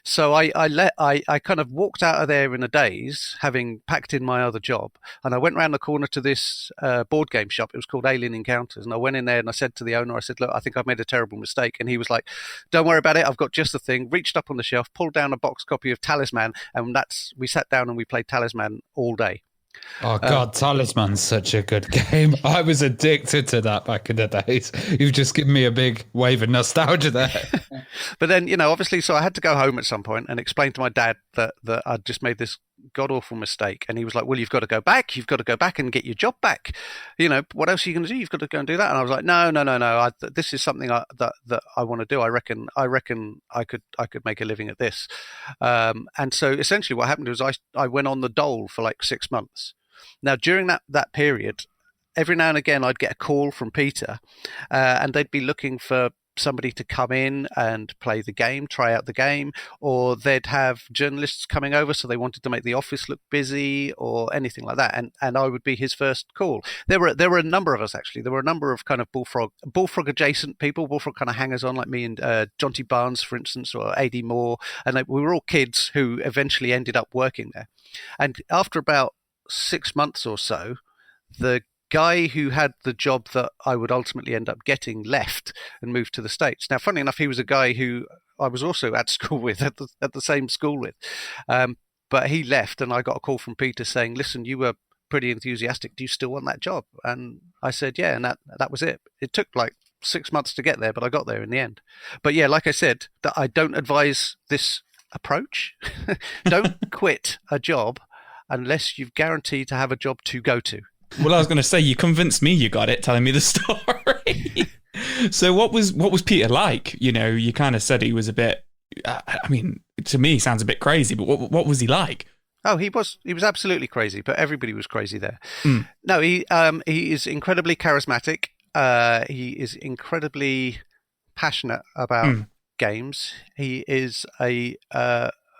So I kind of walked out of there in a daze, having packed in my other job, and I went round the corner to this board game shop. It was called Alien Encounters, and I went in there and I said to the owner, I said, "Look, I think I've made a terrible mistake." And he was like, "Don't worry about it. I've got just the thing." Reached up on the shelf, pulled down a box copy of Talisman, and we sat down and we played Talisman all day.
Oh God, Talisman's such a good game. I was addicted to that back in the days. You've just given me a big wave of nostalgia there.
But then, you know, obviously, so I had to go home at some point and explain to my dad that I'd just made this god awful mistake. And he was like, "Well, you've got to go back. You've got to go back and get your job back. You know, what else are you going to do? You've got to go and do that." And I was like, "No. This is something that I want to do. I reckon I could make a living at this." And so essentially what happened was I went on the dole for like 6 months. Now, during that period, every now and again, I'd get a call from Peter, and they'd be looking for somebody to come in and play the game, try out the game, or they'd have journalists coming over, so they wanted to make the office look busy or anything like that. And I would be his first call. There were a number of us, actually. There were a number of kind of Bullfrog adjacent people, Bullfrog kind of hangers on, like me and Jonty Barnes, for instance, or AD Moore. And we were all kids who eventually ended up working there. And after about 6 months or so, the guy who had the job that I would ultimately end up getting left and moved to the States. Now, funny enough, he was a guy who I was also at school with, at the same school with. But he left, and I got a call from Peter saying, "Listen, you were pretty enthusiastic. Do you still want that job?" And I said, "Yeah," and that was it. It took like 6 months to get there, but I got there in the end. But yeah, like I said, that I don't advise this approach. Don't quit a job unless you've guaranteed to have a job to go to.
Well, I was going to say, you convinced me you got it, telling me the story. So what was Peter like? You know, you kind of said he was a bit, I mean, to me, he sounds a bit crazy, but what was he like?
Oh, he was absolutely crazy, but everybody was crazy there. No, he is incredibly charismatic. He is incredibly passionate about games. He is a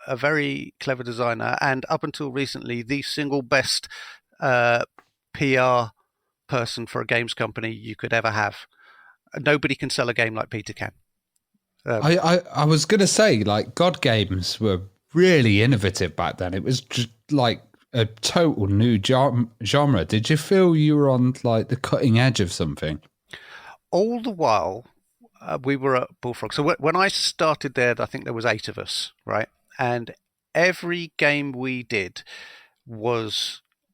very clever designer, and up until recently, the single best PR person for a games company you could ever have. Nobody can sell a game like Peter can.
I was going to say, like, God games were really innovative back then. It was just like a total new genre. Did you feel you were on like the cutting edge of something?
All the while, we were at Bullfrog. So when I started there, I think there was 8 of us, right? And every game we did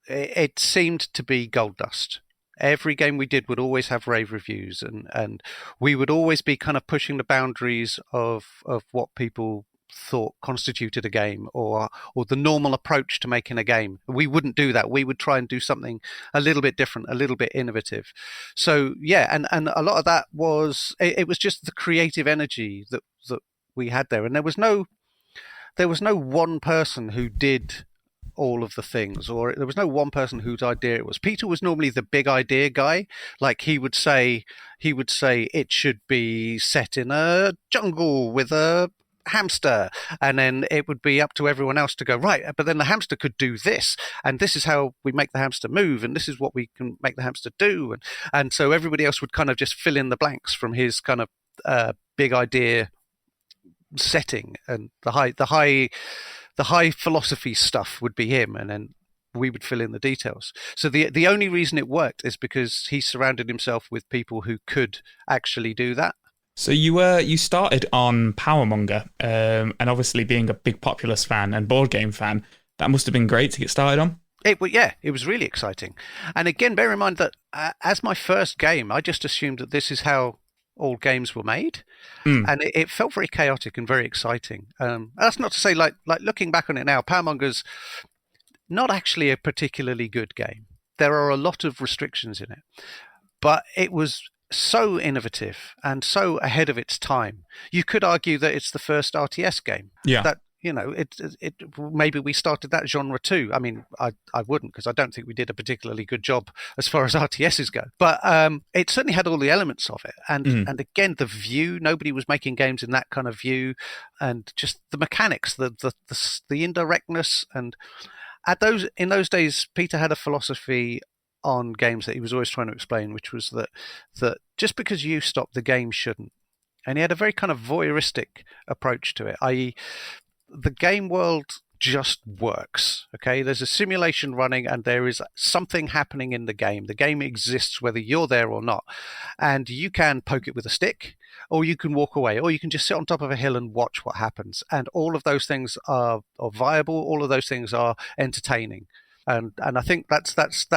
it seemed to be gold dust. Every game we did would always have rave reviews, and we would always be kind of pushing the boundaries of what people thought constituted a game, or the normal approach to making a game. We wouldn't do that. We would try and do something a little bit different, a little bit innovative. So yeah, and a lot of that was it was just the creative energy that we had there, and there was no one person who did all of the things, or there was no one person whose idea it was. Peter was normally the big idea guy. Like he would say it should be set in a jungle with a hamster, and then it would be up to everyone else to go, right, but then the hamster could do this, and this is how we make the hamster move, and this is what we can make the hamster do, and so everybody else would kind of just fill in the blanks from his kind of big idea setting, and the high philosophy stuff would be him, and then we would fill in the details. So the only reason it worked is because he surrounded himself with people who could actually do that.
So you started on Powermonger, and obviously being a big Populous fan and board game fan, that must have been great to get started on.
It was really exciting. And again, bear in mind that as my first game, I just assumed that this is how all games were made, and it felt very chaotic and very exciting. That's not to say, like looking back on it now, Powermonger's not actually a particularly good game. There are a lot of restrictions in it, but it was so innovative and so ahead of its time. You could argue that it's the first RTS game.
Yeah. That,
you know, it maybe we started that genre too. I mean, I wouldn't, because I don't think we did a particularly good job as far as RTSs go. But it certainly had all the elements of it, and again, the view. Nobody was making games in that kind of view, and just the mechanics, the indirectness, and in those days, Peter had a philosophy on games that he was always trying to explain, which was that just because you stop, the game shouldn't. And he had a very kind of voyeuristic approach to it, i.e., the game world just works. Okay, there's a simulation running and there is something happening in the game. The game exists whether you're there or not, and you can poke it with a stick, or you can walk away, or you can just sit on top of a hill and watch what happens. And all of those things are viable. All of those things are entertaining. And I think that's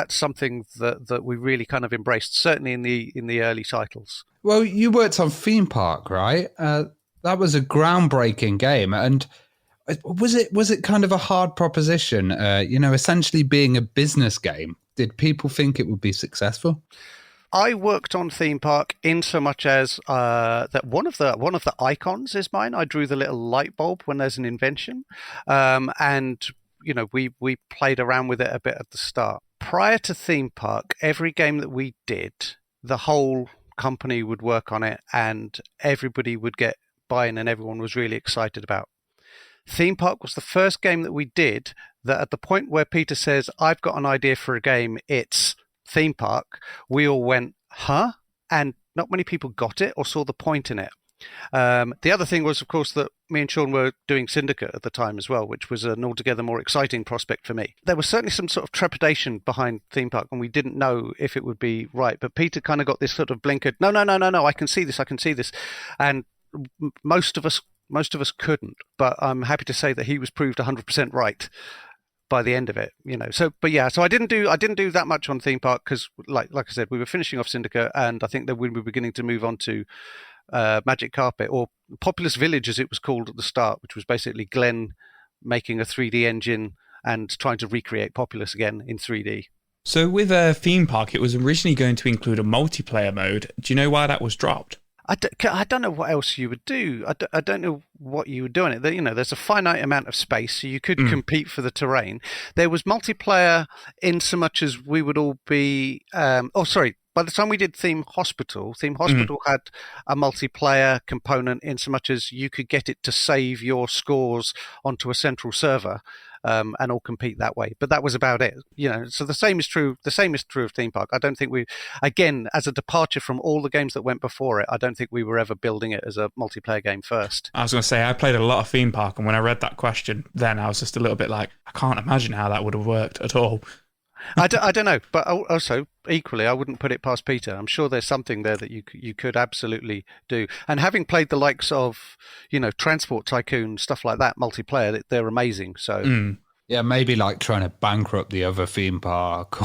something that we really kind of embraced, certainly in the early titles.
Well, you worked on Theme Park, right? That was a groundbreaking game, and was it kind of a hard proposition? Essentially being a business game. Did people think it would be successful?
I worked on Theme Park in so much as that one of the icons is mine. I drew the little light bulb when there's an invention, and we played around with it a bit at the start. Prior to Theme Park, every game that we did, the whole company would work on it, and everybody would get buy-in, and everyone was really excited about. Theme Park was the first game that we did that at the point where Peter says, "I've got an idea for a game, it's Theme Park," we all went, huh? And not many people got it or saw the point in it. The other thing was, of course, that me and Sean were doing Syndicate at the time as well, which was an altogether more exciting prospect for me. There was certainly some sort of trepidation behind Theme Park, and we didn't know if it would be right. But Peter kind of got this sort of blinkered, no, I can see this. And most of us couldn't. But I'm happy to say that he was proved 100% right by the end of it, So I didn't do that much on Theme Park because, like I said, we were finishing off Syndicate, and I think that we were beginning to move on to Magic Carpet, or Populous Village as it was called at the start, which was basically Glenn making a 3D engine and trying to recreate Populous again in 3D.
So with Theme Park, it was originally going to include a multiplayer mode. Do you know why that was dropped?
I don't know what else you would do. I don't know what you would do in it. There's a finite amount of space, so you could compete for the terrain. There was multiplayer in so much as we would all be... by the time we did Theme Hospital had a multiplayer component in so much as you could get it to save your scores onto a central server. And all compete that way, but that was about it. So the same is true of Theme Park. I don't think again, as a departure from all the games that went before it, I don't think we were ever building it as a multiplayer game first.
I was going to say, I played a lot of Theme Park, and when I read that question, then I was just a little bit like, I can't imagine how that would have worked at all.
I don't know, but also equally, I wouldn't put it past Peter. I'm sure there's something there that you could absolutely do. And having played the likes of, Transport Tycoon, stuff like that, multiplayer, they're amazing. So
yeah, maybe like trying to bankrupt the other theme park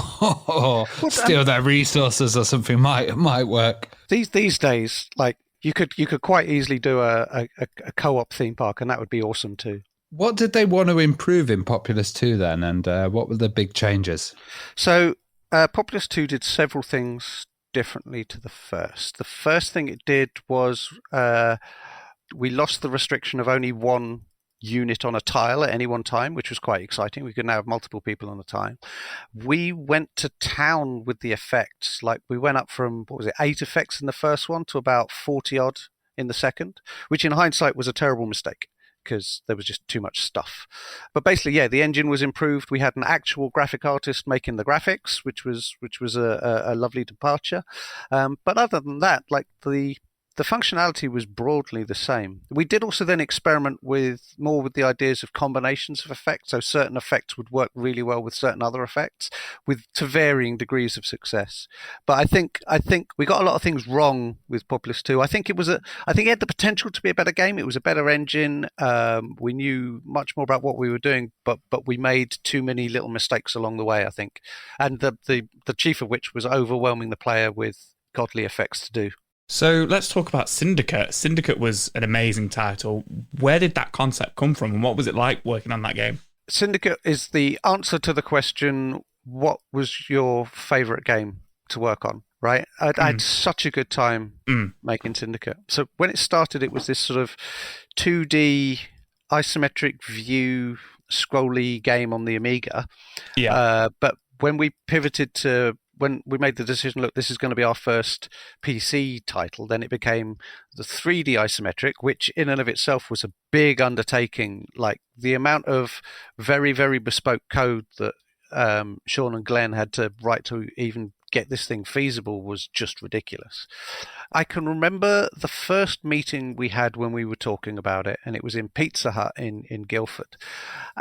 or steal their resources or something might work.
These days, like you could quite easily do a co-op theme park, and that would be awesome too.
What did they want to improve in Populous 2 then, and what were the big changes?
So Populous 2 did several things differently to the first. The first thing it did was we lost the restriction of only one unit on a tile at any one time, which was quite exciting. We could now have multiple people on a tile. We went to town with the effects. Like we went up from, 8 effects in the first one to about 40 odd in the second, which in hindsight was a terrible mistake, because there was just too much stuff. But basically, yeah, the engine was improved. We had an actual graphic artist making the graphics, which was a lovely departure. But other than that, like the functionality was broadly the same. We did also then experiment more with the ideas of combinations of effects. So certain effects would work really well with certain other effects, to varying degrees of success. But I think we got a lot of things wrong with Populous 2. I think it had the potential to be a better game. It was a better engine. We knew much more about what we were doing, but we made too many little mistakes along the way, I think. And the chief of which was overwhelming the player with godly effects to do.
So let's talk about Syndicate. Syndicate was an amazing title. Where did that concept come from, and what was it like working on that game?
Syndicate is the answer to the question, what was your favourite game to work on, right? I had such a good time making Syndicate. So when it started, it was this sort of 2D isometric view scrolly game on the Amiga.
Yeah.
But when we pivoted to... When we made the decision, look, this is going to be our first PC title, then it became the 3D isometric, which in and of itself was a big undertaking. Like the amount of very, very bespoke code that Sean and Glenn had to write to even get this thing feasible was just ridiculous. I can remember the first meeting we had when we were talking about it, and it was in Pizza Hut in Guildford.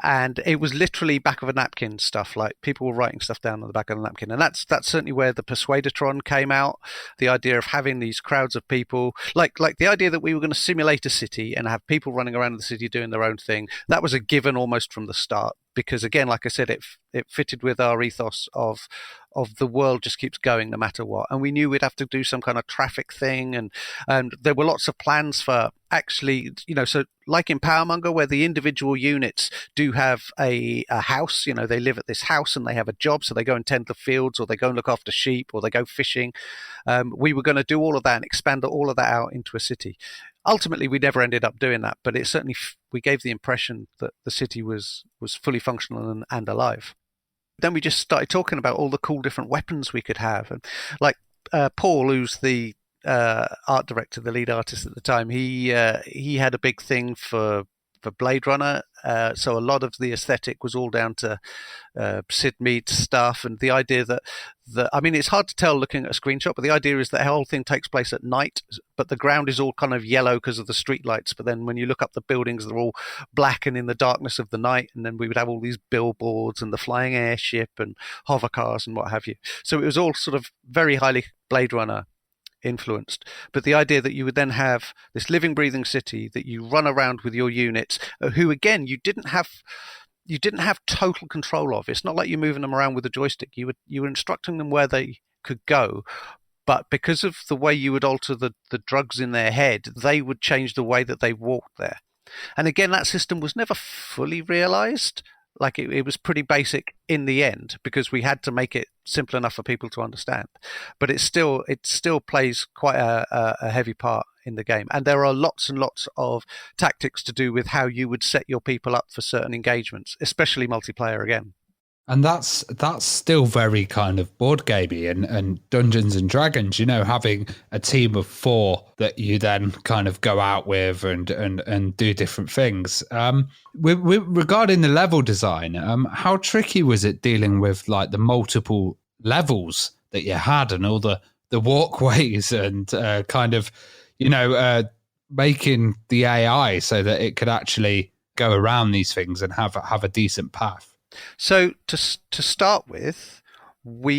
And it was literally back of a napkin stuff, like people were writing stuff down on the back of the napkin. And that's certainly where the Persuadertron came out, the idea of having these crowds of people, like the idea that we were going to simulate a city and have people running around the city doing their own thing. That was a given almost from the start. Because again, like I said, it fitted with our ethos of the world just keeps going no matter what, and we knew we'd have to do some kind of traffic thing, and there were lots of plans for actually, so like in Powermonger, where the individual units do have a house, they live at this house and they have a job, so they go and tend the fields, or they go and look after sheep, or they go fishing. We were going to do all of that and expand all of that out into a city. Ultimately, we never ended up doing that, but it certainly we gave the impression that the city was fully functional and alive. Then we just started talking about all the cool different weapons we could have, and like Paul, who's the art director, the lead artist at the time, he had a big thing for Blade Runner, so a lot of the aesthetic was all down to Sid Mead's stuff, and the idea that I mean, it's hard to tell looking at a screenshot, but the idea is that the whole thing takes place at night, but the ground is all kind of yellow because of the street lights, but then when you look up the buildings, they're all black and in the darkness of the night, and then we would have all these billboards and the flying airship and hover cars and what have you. So it was all sort of very highly Blade Runner influenced, but the idea that you would then have this living, breathing city that you run around with your units, who again you didn't have total control of. It's not like you're moving them around with a joystick. You were instructing them where they could go, but because of the way you would alter the drugs in their head, they would change the way that they walked there. And again, that system was never fully realized. Like it was pretty basic in the end, because we had to make it simple enough for people to understand. But it still plays quite a heavy part in the game. And there are lots and lots of tactics to do with how you would set your people up for certain engagements, especially multiplayer again.
And that's still very kind of board gamey and Dungeons and Dragons, having a team of 4 that you then kind of go out with and do different things. Regarding the level design, how tricky was it dealing with like the multiple levels that you had and all the walkways and kind of, making the AI so that it could actually go around these things and have a decent path?
So to start with, all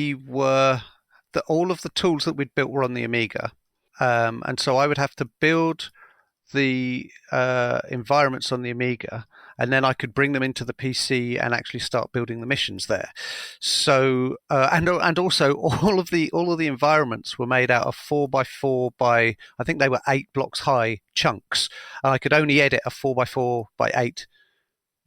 of the tools that we'd built were on the Amiga, and so I would have to build the environments on the Amiga, and then I could bring them into the PC and actually start building the missions there. So and also all of the environments were made out of 4x4 by, I think they were 8 blocks high chunks, and I could only edit a 4x4 by 8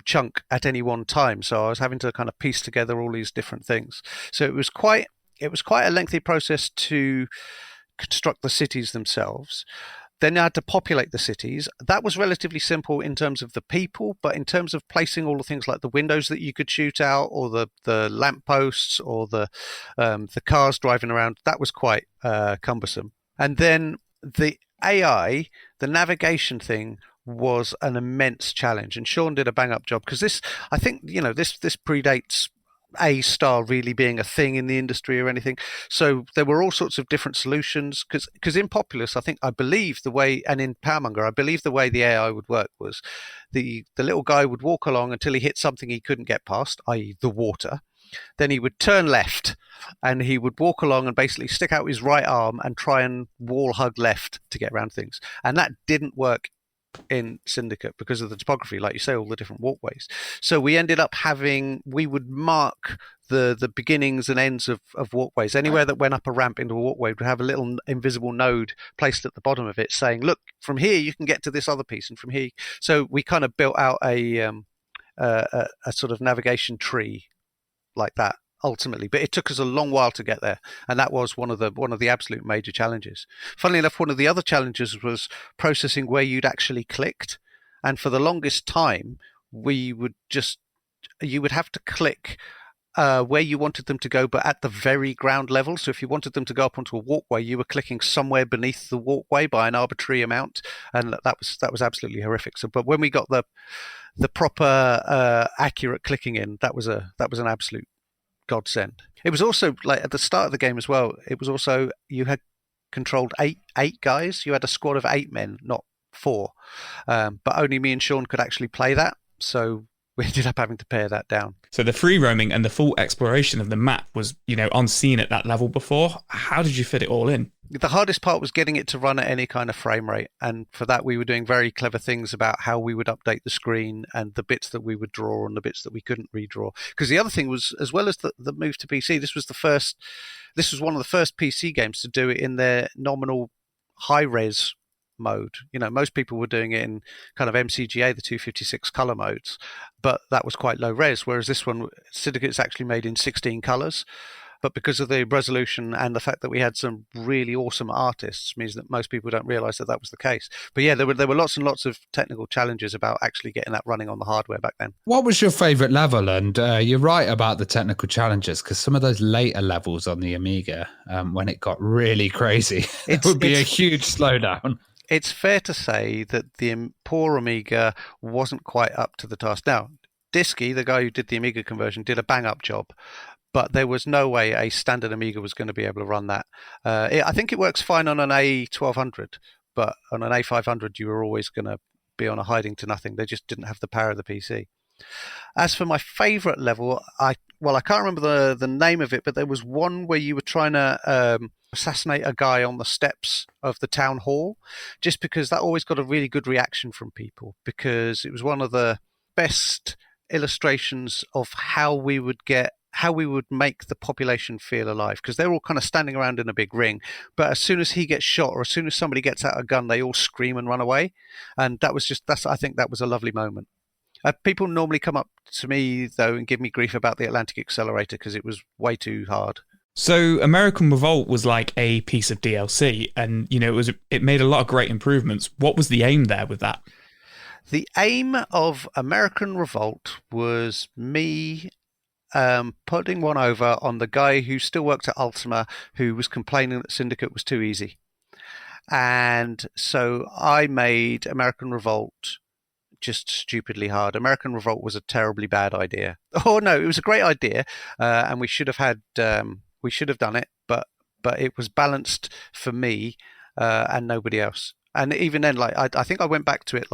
chunk at any one time, so I was having to kind of piece together all these different things. So it was quite a lengthy process to construct the cities themselves. Then I had to populate the cities. That was relatively simple in terms of the people, but in terms of placing all the things like the windows that you could shoot out, or the lampposts, or the cars driving around, that was quite cumbersome. And then the AI, the navigation thing, was an immense challenge, and Sean did a bang-up job, because this predates A-Star really being a thing in the industry or anything. So there were all sorts of different solutions, because in Populous, I believe the way, and in Powermonger, I believe the way the AI would work was the little guy would walk along until he hit something he couldn't get past, i.e. the water. Then he would turn left, and he would walk along and basically stick out his right arm and try and wall hug left to get around things. And that didn't work in Syndicate because of the topography, like you say, all the different walkways. So we ended up we would mark the beginnings and ends of walkways. Anywhere that went up a ramp into a walkway would have a little invisible node placed at the bottom of it saying, look, from here you can get to this other piece, and from here. So we kind of built out a sort of navigation tree like that ultimately, but it took us a long while to get there, and that was one of the absolute major challenges. Funnily enough, one of the other challenges was processing where you'd actually clicked, and for the longest time you would have to click where you wanted them to go, but at the very ground level. So if you wanted them to go up onto a walkway, you were clicking somewhere beneath the walkway by an arbitrary amount, and that was absolutely horrific. So, but when we got the proper accurate clicking in, that was an absolute godsend. It was also like at the start of the game as well. It was also you had controlled eight guys. You had a squad of 8 men, not 4. But only me and Sean could actually play that. So we ended up having to pare that down.
So the free roaming and the full exploration of the map was, unseen at that level before. How did you fit it all in?
The hardest part was getting it to run at any kind of frame rate. And for that, we were doing very clever things about how we would update the screen and the bits that we would draw and the bits that we couldn't redraw. Because the other thing was, as well as the move to PC, this was one of the first PC games to do it in their nominal high-res mode. Most people were doing it in kind of MCGA, the 256 color modes, but that was quite low res, whereas this one, Syndicate's actually made in 16 colors. But because of the resolution and the fact that we had some really awesome artists, means that most people don't realize that was the case. But yeah, there were lots and lots of technical challenges about actually getting that running on the hardware back then.
What was your favorite level? And you're right about the technical challenges, because some of those later levels on the Amiga, when it got really crazy, it would be a huge slowdown.
It's fair to say that the poor Amiga wasn't quite up to the task. Now, Disky, the guy who did the Amiga conversion, did a bang-up job, but there was no way a standard Amiga was going to be able to run that. I think it works fine on an A1200, but on an A500, you were always going to be on a hiding to nothing. They just didn't have the power of the PC. As for my favourite level, I can't remember the name of it, but there was one where you were trying to assassinate a guy on the steps of the town hall, just because that always got a really good reaction from people, because it was one of the best illustrations of how we would make the population feel alive, because they're all kind of standing around in a big ring, but as soon as he gets shot or as soon as somebody gets out a gun, they all scream and run away. And I think that was a lovely moment. People normally come up to me though and give me grief about the Atlantic Accelerator because it was way too hard.
So American Revolt was like a piece of DLC, and it made a lot of great improvements. What was the aim there with that?
The aim of American Revolt was me putting one over on the guy who still worked at Ultima, who was complaining that Syndicate was too easy. And so I made American Revolt just stupidly hard. American Revolt was a terribly bad idea. Oh no, it was a great idea, and we should have done it, but it was balanced for me and nobody else. And even then, I think I went back to it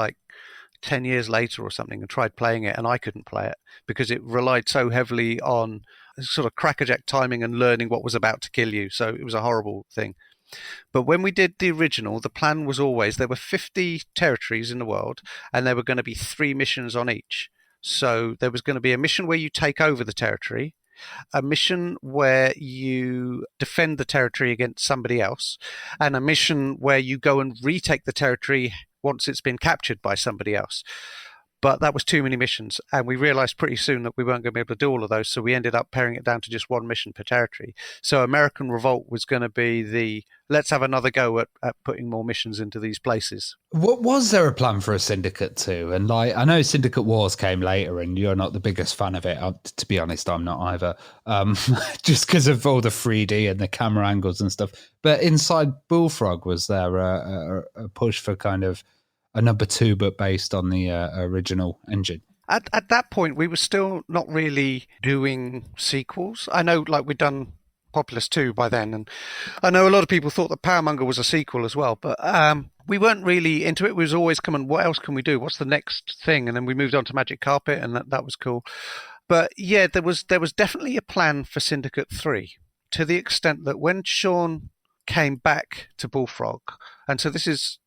10 years later or something and tried playing it, and I couldn't play it because it relied so heavily on sort of crackerjack timing and learning what was about to kill you. So it was a horrible thing. But when we did the original, the plan was always there were 50 territories in the world, and there were going to be 3 missions on each. So there was going to be a mission where you take over the territory, a mission where you defend the territory against somebody else, and a mission where you go and retake the territory once it's been captured by somebody else. But that was too many missions, and we realized pretty soon that we weren't going to be able to do all of those, so we ended up paring it down to just 1 mission per territory. So American Revolt was going to be let's have another go at putting more missions into these places.
What was there a plan for a Syndicate 2? And I know Syndicate Wars came later, and you're not the biggest fan of it. To be honest, I'm not either, just because of all the 3D and the camera angles and stuff. But inside Bullfrog, was there a push for kind of a number 2, but based on the original engine?
At that point, we were still not really doing sequels. I know, we'd done Populous 2 by then, and I know a lot of people thought that Powermonger was a sequel as well, but we weren't really into it. We was always coming, what else can we do? What's the next thing? And then we moved on to Magic Carpet, and that was cool. But yeah, there was definitely a plan for Syndicate 3, to the extent that when Sean came back to Bullfrog, and so this is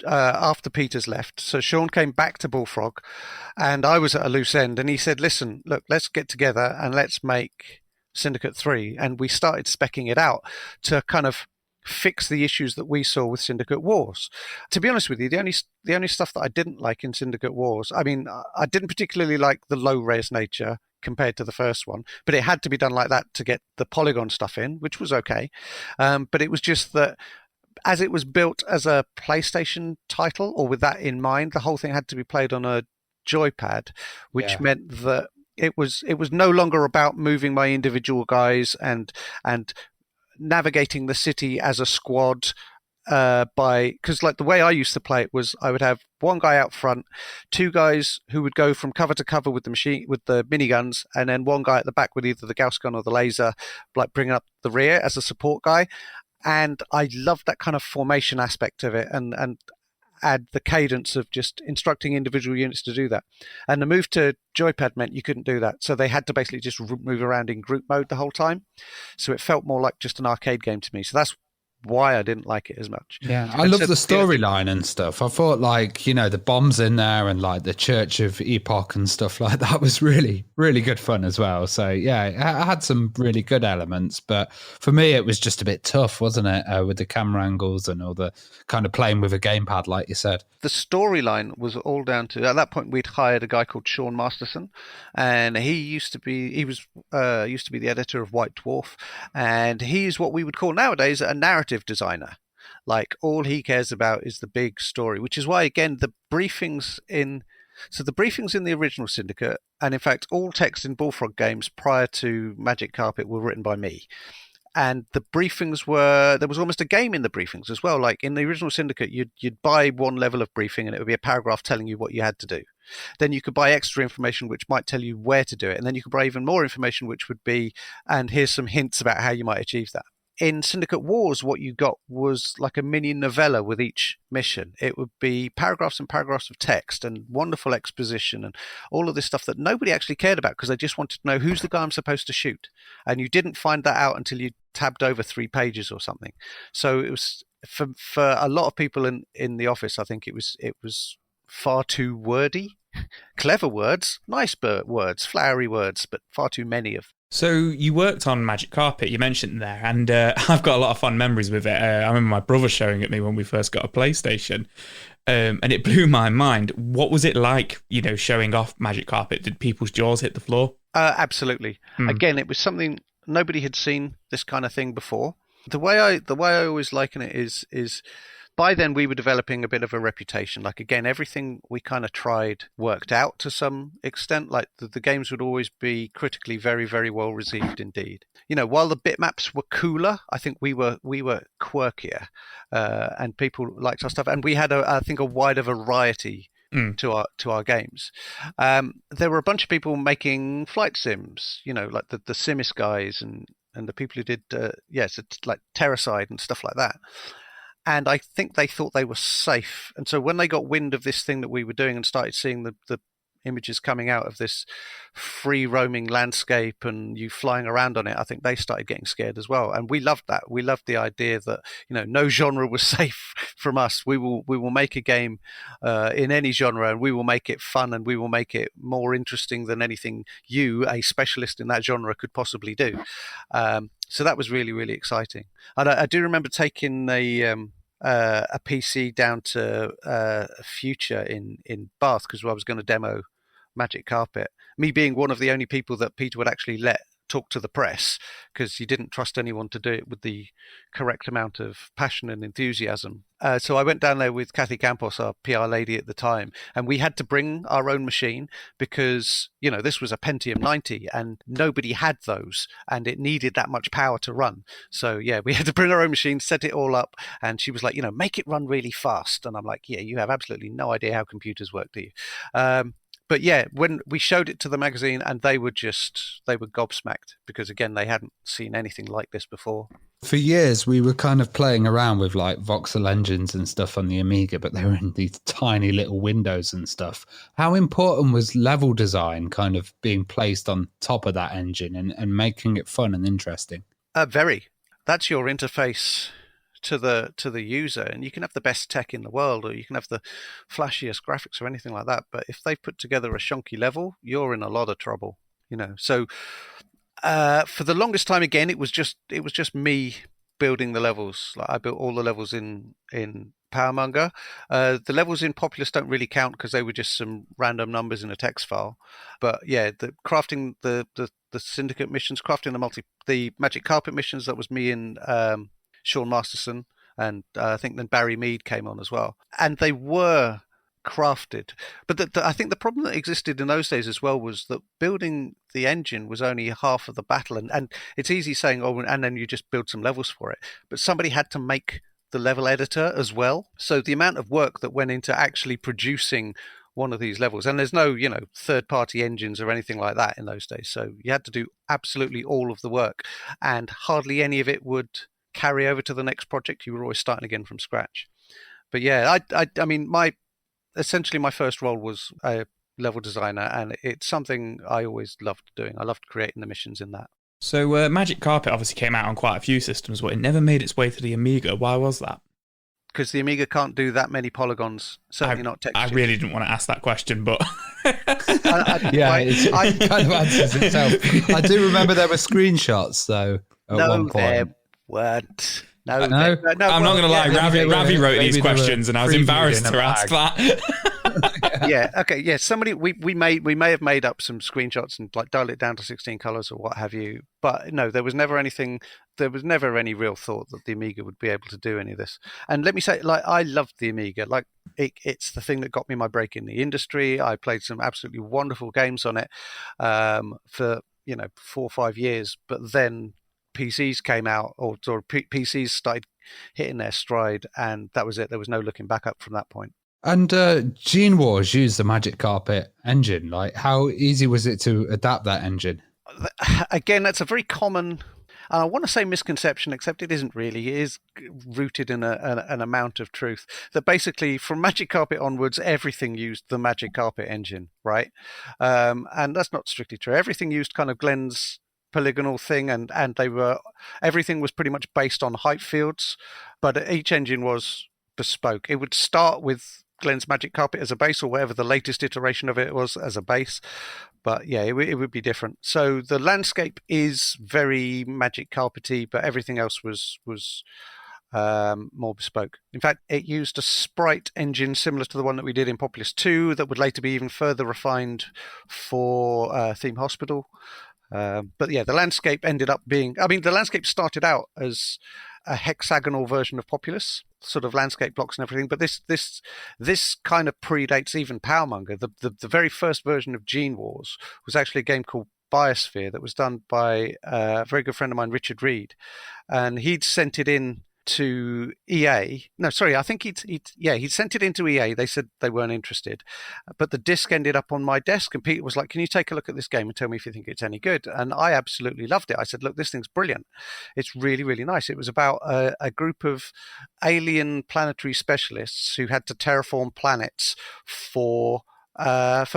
after Peter's left, so Sean came back to Bullfrog, and I was at a loose end, and he said, listen, look, let's get together and let's make Syndicate 3, and we started speccing it out to kind of fix the issues that we saw with Syndicate Wars. To be honest with you, the only stuff that I didn't like in Syndicate Wars, I didn't particularly like the low-res nature compared to the first one, but it had to be done like that to get the polygon stuff in, which was okay. But it was just that as it was built as a PlayStation title, or with that in mind, the whole thing had to be played on a joypad, which meant that it was no longer about moving my individual guys and navigating the city as a squad because like the way I used to play it was I would have one guy out front, two guys who would go from cover to cover with the miniguns, and then one guy at the back with either the Gauss gun or the laser, like bringing up the rear as a support guy. And I loved that kind of formation aspect of it, and add the cadence of just instructing individual units to do that. And the move to joypad meant you couldn't do that, so they had to basically just move around in group mode the whole time. So it felt more like just an arcade game to me. So that's why I didn't like it as much.
Yeah, I love the storyline and stuff. I thought, like, you know, the bombs in there and like the Church of Epoch and stuff like that was really, really good fun as well. So yeah, it had some really good elements, but for me, it was just a bit tough, wasn't it? With the camera angles and all the kind of playing with a gamepad, like you said.
The storyline was all down to, at that point, we'd hired a guy called Sean Masterson, and he used to be the editor of White Dwarf, and he's what we would call nowadays a narrative designer. Like, all he cares about is the big story, which is why, again, the briefings in the original Syndicate, and in fact all text in Bullfrog games prior to Magic Carpet, were written by me. And the briefings there was almost a game in the briefings as well. Like in the original Syndicate, you'd buy one level of briefing and it would be a paragraph telling you what you had to do. Then you could buy extra information which might tell you where to do it. And then you could buy even more information which would be, and here's some hints about how you might achieve that. In Syndicate Wars, what you got was like a mini novella with each mission. It would be paragraphs and paragraphs of text and wonderful exposition and all of this stuff that nobody actually cared about because they just wanted to know who's the guy I'm supposed to shoot. And you didn't find that out until you tabbed over 3 pages or something. So it was, for a lot of people in the office, I think it was far too wordy. Clever words, nice words, flowery words, but far too many of them.
So you worked on Magic Carpet, you mentioned there, and I've got a lot of fun memories with it. I remember my brother showing it me when we first got a PlayStation, and it blew my mind. What was it like, showing off Magic Carpet? Did people's jaws hit the floor?
Absolutely. Again, it was something nobody had seen this kind of thing before. The way I always liken it is by then we were developing a bit of a reputation. Like, again, everything we kind of tried worked out to some extent. Like the games would always be critically very, very well received indeed. While the bitmaps were cooler, I think we were quirkier, and people liked our stuff. And we had I think a wider variety to our games. There were a bunch of people making flight sims, like the Simis guys and the people who did like Terracide and stuff like that. And I think they thought they were safe. And so when they got wind of this thing that we were doing and started seeing the images coming out of this free roaming landscape and you flying around on it, I think they started getting scared as well. And we loved that. We loved the idea that, no genre was safe from us. We will make a game in any genre, and we will make it fun, and we will make it more interesting than anything you, a specialist in that genre, could possibly do. So that was really, really exciting. And I do remember taking a PC down to Future in Bath because I was going to demo Magic Carpet. Me being one of the only people that Peter would actually let talk to the press because he didn't trust anyone to do it with the correct amount of passion and enthusiasm. So I went down there with Kathy Campos, our PR lady at the time, and we had to bring our own machine because, this was a Pentium 90 and nobody had those and it needed that much power to run. So yeah, we had to bring our own machine, set it all up, and she was like, make it run really fast. And I'm like, yeah, you have absolutely no idea how computers work, do you? But yeah, when we showed it to the magazine, and they were gobsmacked because, again, they hadn't seen anything like this before.
For years, we were kind of playing around with like voxel engines and stuff on the Amiga, but they were in these tiny little windows and stuff. How important was level design kind of being placed on top of that engine and making it fun and interesting?
Very. That's your interface to the user, and you can have the best tech in the world, or you can have the flashiest graphics or anything like that, but if they put together a shonky level, you're in a lot of trouble. So for the longest time, again, it was just me building the levels. Like, I built all the levels in Powermonger. The levels in Populous don't really count because they were just some random numbers in a text file. But yeah, the crafting the Syndicate missions, crafting the Magic Carpet missions, that was me and Sean Masterson, and I think then Barry Mead came on as well. And they were crafted. But I think the problem that existed in those days as well was that building the engine was only half of the battle. And it's easy saying, and then you just build some levels for it. But somebody had to make the level editor as well. So the amount of work that went into actually producing one of these levels, and there's no, third-party engines or anything like that in those days. So you had to do absolutely all of the work, and hardly any of it would carry over to the next project. You were always starting again from scratch. But yeah, I mean, essentially my first role was a level designer, and it's something I always loved doing. I loved creating the missions in that.
So Magic Carpet obviously came out on quite a few systems, but it never made its way to the Amiga. Why was that?
Because the Amiga can't do that many polygons, certainly not textures.
I really didn't want to ask that question, but...
It kind of answers itself. I do remember there were screenshots, though, at one point.
There weren't. No.
I'm not going to lie, Ravi wrote these questions, and I was embarrassed to ask that.
Yeah. Okay. Yeah. Somebody we may have made up some screenshots and like dial it down to 16 colors or what have you. But no, there was never anything. There was never any real thought that the Amiga would be able to do any of this. And let me say, like, I loved the Amiga. Like, it's the thing that got me my break in the industry. I played some absolutely wonderful games on it for 4 or 5 years. But then PCs came out, or PCs started hitting their stride, and that was it. There was no looking back up from that point.
And Gene Wars used the Magic Carpet engine. Like, how easy was it to adapt that engine?
Again, that's a very common, and I want to say misconception, except it isn't really. It is rooted in an amount of truth that basically from Magic Carpet onwards, everything used the Magic Carpet engine, right? And that's not strictly true. Everything used kind of Glenn's polygonal thing, and everything was pretty much based on height fields, but each engine was bespoke. It would start with Glenn's Magic Carpet as a base, or whatever the latest iteration of it was as a base. But yeah, it would be different. So the landscape is very Magic Carpety, but everything else was more bespoke. In fact, it used a sprite engine similar to the one that we did in Populous 2 that would later be even further refined for Theme Hospital. But yeah, the landscape ended up being, the landscape started out as a hexagonal version of Populous, sort of landscape blocks and everything. But this kind of predates even Powermonger. The very first version of Gene Wars was actually a game called Biosphere that was done by a very good friend of mine, Richard Reed, and he'd sent it in to EA. No, sorry, I think he'd sent it into EA. They said they weren't interested, but the disc ended up on my desk, and Peter was like, "Can you take a look at this game and tell me if you think it's any good?" And I absolutely loved it. I said, "Look, this thing's brilliant. It's really, really nice." It was about a group of alien planetary specialists who had to terraform planets for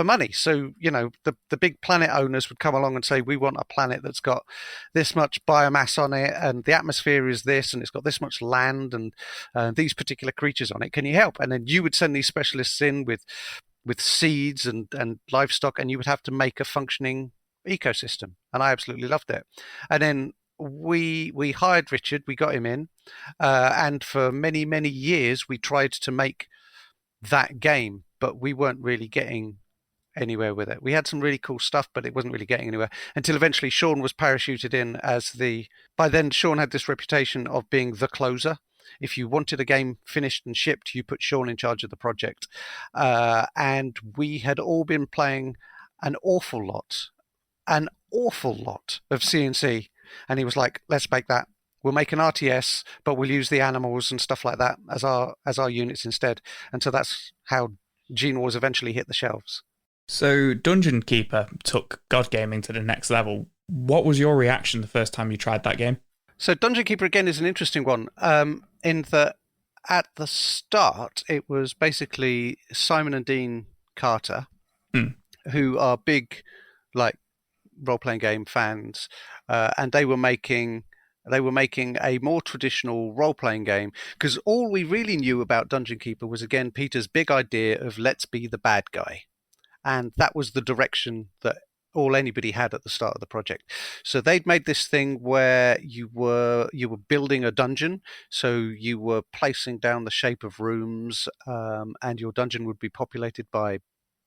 money. So, the big planet owners would come along and say, we want a planet that's got this much biomass on it, and the atmosphere is this, and it's got this much land, and these particular creatures on it. Can you help? And then you would send these specialists in with seeds and livestock, and you would have to make a functioning ecosystem. And I absolutely loved it. And then we hired Richard, we got him in, and for many, many years we tried to make that game, but we weren't really getting anywhere with it. We had some really cool stuff, but it wasn't really getting anywhere until eventually Sean was parachuted in as by then Sean had this reputation of being the closer. If you wanted a game finished and shipped, you put Sean in charge of the project. And we had all been playing an awful lot of CNC. And he was like, let's make that. We'll make an RTS, but we'll use the animals and stuff like that as our units instead. And so that's how Gene Wars eventually hit the shelves.
So Dungeon Keeper took God Gaming to the next level. What was your reaction the first time you tried that game?
So Dungeon Keeper, again, is an interesting one, in that at the start, it was basically Simon and Dean Carter, who are big, like, role-playing game fans, and they were making a more traditional role-playing game, because all we really knew about Dungeon Keeper was, again, Peter's big idea of let's be the bad guy. And that was the direction that all anybody had at the start of the project. So they'd made this thing where you were building a dungeon, so you were placing down the shape of rooms, and your dungeon would be populated by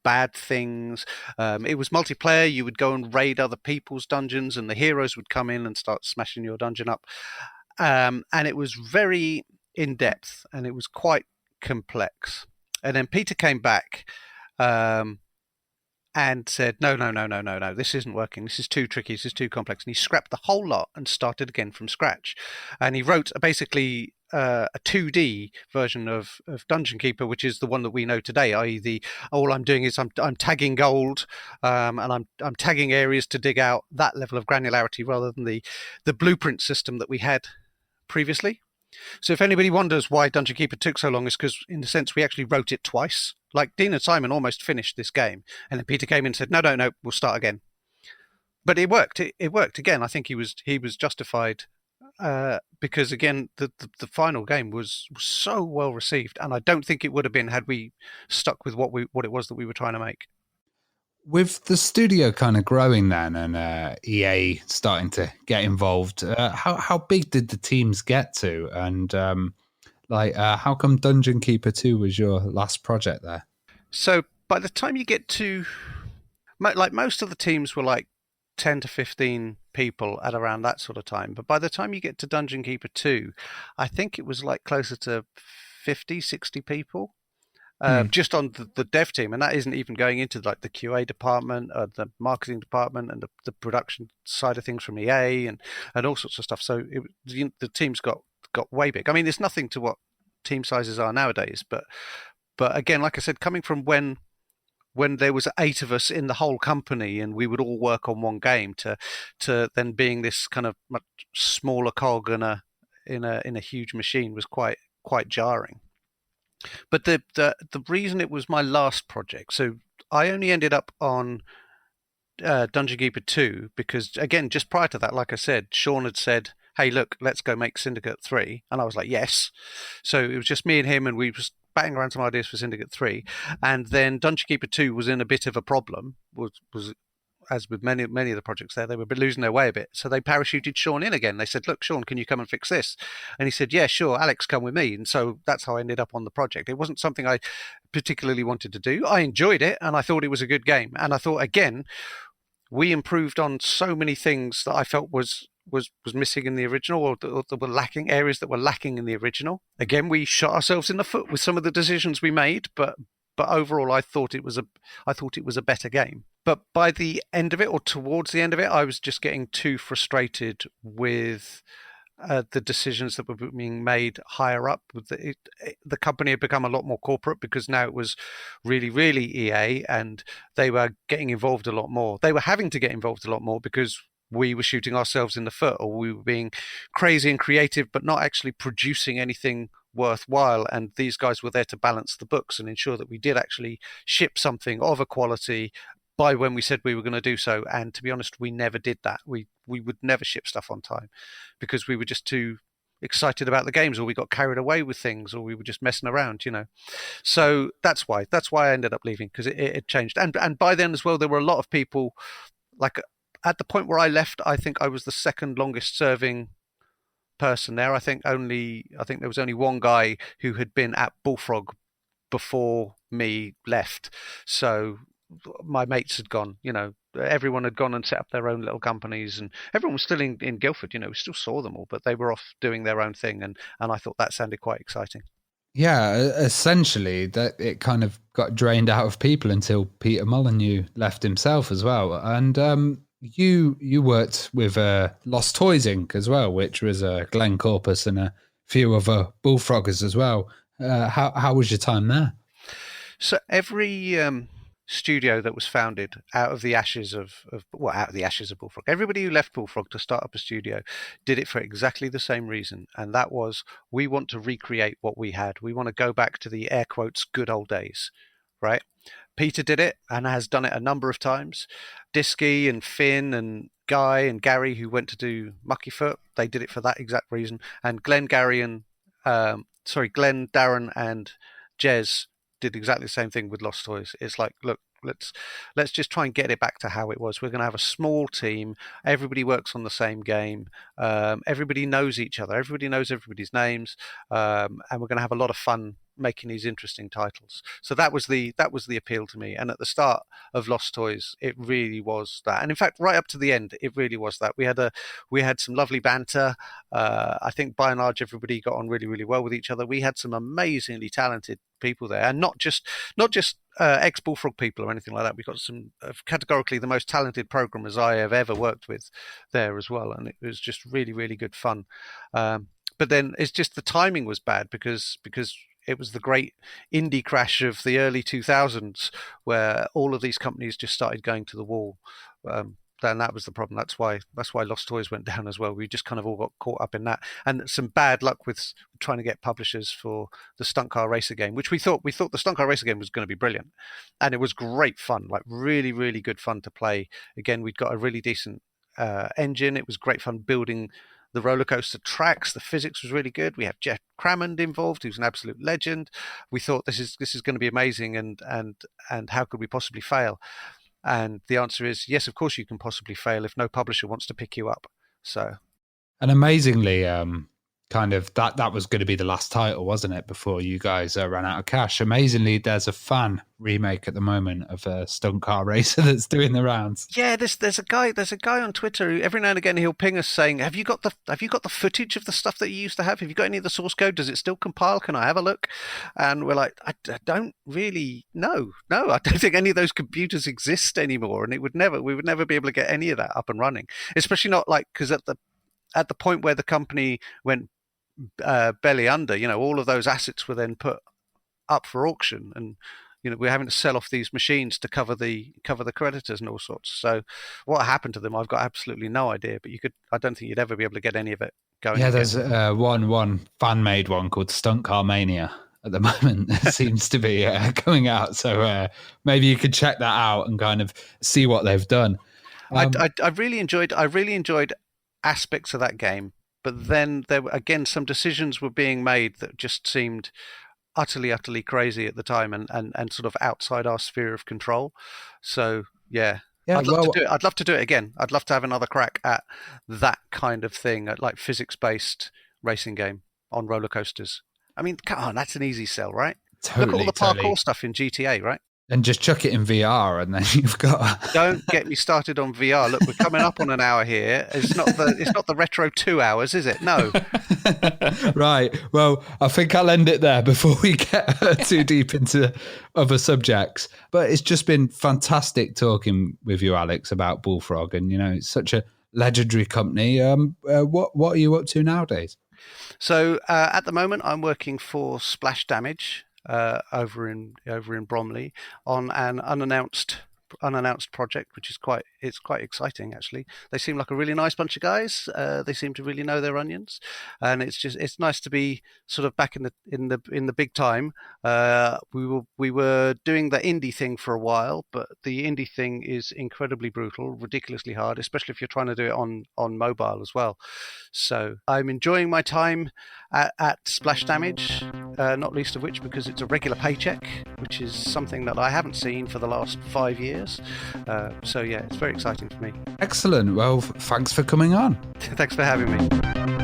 bad things. It was multiplayer. You would go and raid other people's dungeons, and the heroes would come in and start smashing your dungeon up. And it was very in-depth, and it was quite complex. And then Peter came back and said, no, this isn't working. This is too tricky. This is too complex. And he scrapped the whole lot and started again from scratch. And he wrote basically a 2D version of Dungeon Keeper, which is the one that we know today. I.e., all I'm doing is I'm tagging gold, and I'm tagging areas to dig out, that level of granularity, rather than the blueprint system that we had previously. So if anybody wonders why Dungeon Keeper took so long, it's because, in a sense, we actually wrote it twice. Like, Dean and Simon almost finished this game, and then Peter came in and said, no, we'll start again. But it worked. It worked again. I think he was justified, because, again, the final game was so well received, and I don't think it would have been had we stuck with what it was that we were trying to make.
With the studio kind of growing then, and EA starting to get involved, how big did the teams get to? And how come Dungeon Keeper 2 was your last project there?
So by the time you get to, like, most of the teams were like 10 to 15 people at around that sort of time. But by the time you get to Dungeon Keeper 2, I think it was like closer to 50, 60 people. Just on the dev team, and that isn't even going into like the QA department, the marketing department, and the production side of things from EA and all sorts of stuff. So the teams got way big. I mean, it's nothing to what team sizes are nowadays, but again, like I said, coming from when there was 8 of us in the whole company and we would all work on one game, to then being this kind of much smaller cog in a huge machine was quite jarring. But the reason it was my last project, so I only ended up on Dungeon Keeper 2 because, again, just prior to that, like I said, Sean had said, hey, look, let's go make Syndicate 3. And I was like, yes. So it was just me and him, and we was batting around some ideas for Syndicate 3. And then Dungeon Keeper 2 was in a bit of a problem, was as with many of the projects there, they were losing their way a bit. So they parachuted Sean in again. They said, look, Sean, can you come and fix this? And he said, yeah, sure, Alex, come with me. And so that's how I ended up on the project. It wasn't something I particularly wanted to do. I enjoyed it, and I thought it was a good game. And I thought, again, we improved on so many things that I felt was missing in the original, or that were lacking, areas that were lacking in the original. Again, we shot ourselves in the foot with some of the decisions we made, but overall, I thought it was a better game. But by the end of it, or towards the end of it, I was just getting too frustrated with the decisions that were being made higher up. The company had become a lot more corporate, because now it was really, really EA, and they were getting involved a lot more. They were having to get involved a lot more because we were shooting ourselves in the foot, or we were being crazy and creative, but not actually producing anything worthwhile. And these guys were there to balance the books and ensure that we did actually ship something of a quality by when we said we were going to do so. And to be honest, we never did that. We would never ship stuff on time because we were just too excited about the games, or we got carried away with things, or we were just messing around, So that's why I ended up leaving, because it changed. And by then as well, there were a lot of people, like, at the point where I left, I think I was the second longest serving person there. I think there was only one guy who had been at Bullfrog before me left. So my mates had gone, everyone had gone and set up their own little companies, and everyone was still in Guildford, we still saw them all, but they were off doing their own thing. And I thought that sounded quite exciting.
Yeah, essentially that it kind of got drained out of people until Peter Molyneux left himself as well. And you worked with Lost Toys Inc. as well, which was Glenn Corpus and a few other Bullfroggers as well. How was your time there?
So every studio that was founded out of the ashes of Bullfrog, everybody who left Bullfrog to start up a studio did it for exactly the same reason, and that was, we want to recreate what we had. We want to go back to the air quotes good old days, right? Peter did it and has done it a number of times. Disky and Finn and Guy and Gary, who went to do Muckyfoot, they did it for that exact reason. And Glenn, Darren, and Jez did exactly the same thing with Lost Toys. It's like, look, let's just try and get it back to how it was. We're going to have a small team. Everybody works on the same game. Everybody knows each other. Everybody knows everybody's names. And we're going to have a lot of fun making these interesting titles. So that was the appeal to me. And at the start of Lost Toys, it really was that. And in fact, right up to the end, it really was that. We had some lovely banter. I think by and large, everybody got on really, really well with each other. We had some amazingly talented people there, and not just ex-Bullfrog people or anything like that. We got some categorically the most talented programmers I have ever worked with there as well, and it was just really, really good fun. but then it's just the timing was bad because it was the great indie crash of the early 2000s where all of these companies just started going to the wall. Then that was the problem. That's why Lost Toys went down as well. We just kind of all got caught up in that, and some bad luck with trying to get publishers for the Stunt Car Racer game, which we thought the Stunt Car Racer game was going to be brilliant, and it was great fun, like really really good fun to play. Again, we'd got a really decent engine. It was great fun building the roller coaster tracks. The physics was really good. We have Jeff Crammond involved, who's an absolute legend. We thought this is going to be amazing, and how could we possibly fail? And the answer is yes, of course you can possibly fail if no publisher wants to pick you up. So,
and amazingly, kind of that was going to be the last title, wasn't it? Before you guys ran out of cash. Amazingly, there's a fan remake at the moment of a Stunt Car Racer that's doing the rounds.
Yeah, there's a guy on Twitter who every now and again he'll ping us saying, "Have you got the footage of the stuff that you used to have? Have you got any of the source code? Does it still compile? Can I have a look?" And we're like, I don't really know. No, I don't think any of those computers exist anymore, and we would never be able to get any of that up and running. Especially not like because at the point where the company went belly under, all of those assets were then put up for auction, and we're having to sell off these machines to cover the creditors and all sorts. So what happened to them, I've got absolutely no idea. But I don't think you'd ever be able to get any of it going.
Yeah,
again.
There's one fan made one called Stunt Car Mania at the moment. It seems to be coming out. So maybe you could check that out and kind of see what they've done.
I really enjoyed aspects of that game. But then there were, again, some decisions were being made that just seemed utterly, utterly crazy at the time and sort of outside our sphere of control. So, yeah. I'd love to do it again. I'd love to have another crack at that kind of thing, like physics-based racing game on roller coasters. I mean, come on, that's an easy sell, right?
Totally,
look at all the parkour stuff in GTA, right?
And just chuck it in VR, and then you've got.
Don't get me started on VR. Look, we're coming up on an hour here. It's not the retro 2 hours, is it? No.
Right. Well, I think I'll end it there before we get too deep into other subjects. But it's just been fantastic talking with you, Alex, about Bullfrog, and it's such a legendary company. What are you up to nowadays?
So at the moment, I'm working for Splash Damage. Over in Bromley on an unannounced project, which is quite exciting actually. They seem like a really nice bunch of guys. They seem to really know their onions, and it's nice to be sort of back in the big time. We were doing the indie thing for a while, but the indie thing is incredibly brutal, ridiculously hard, especially if you're trying to do it on mobile as well. So I'm enjoying my time at Splash Damage, not least of which because it's a regular paycheck, which is something that I haven't seen for the last 5 years. So yeah, it's very exciting for me.
Excellent. Well, thanks for coming on.
Thanks for having me.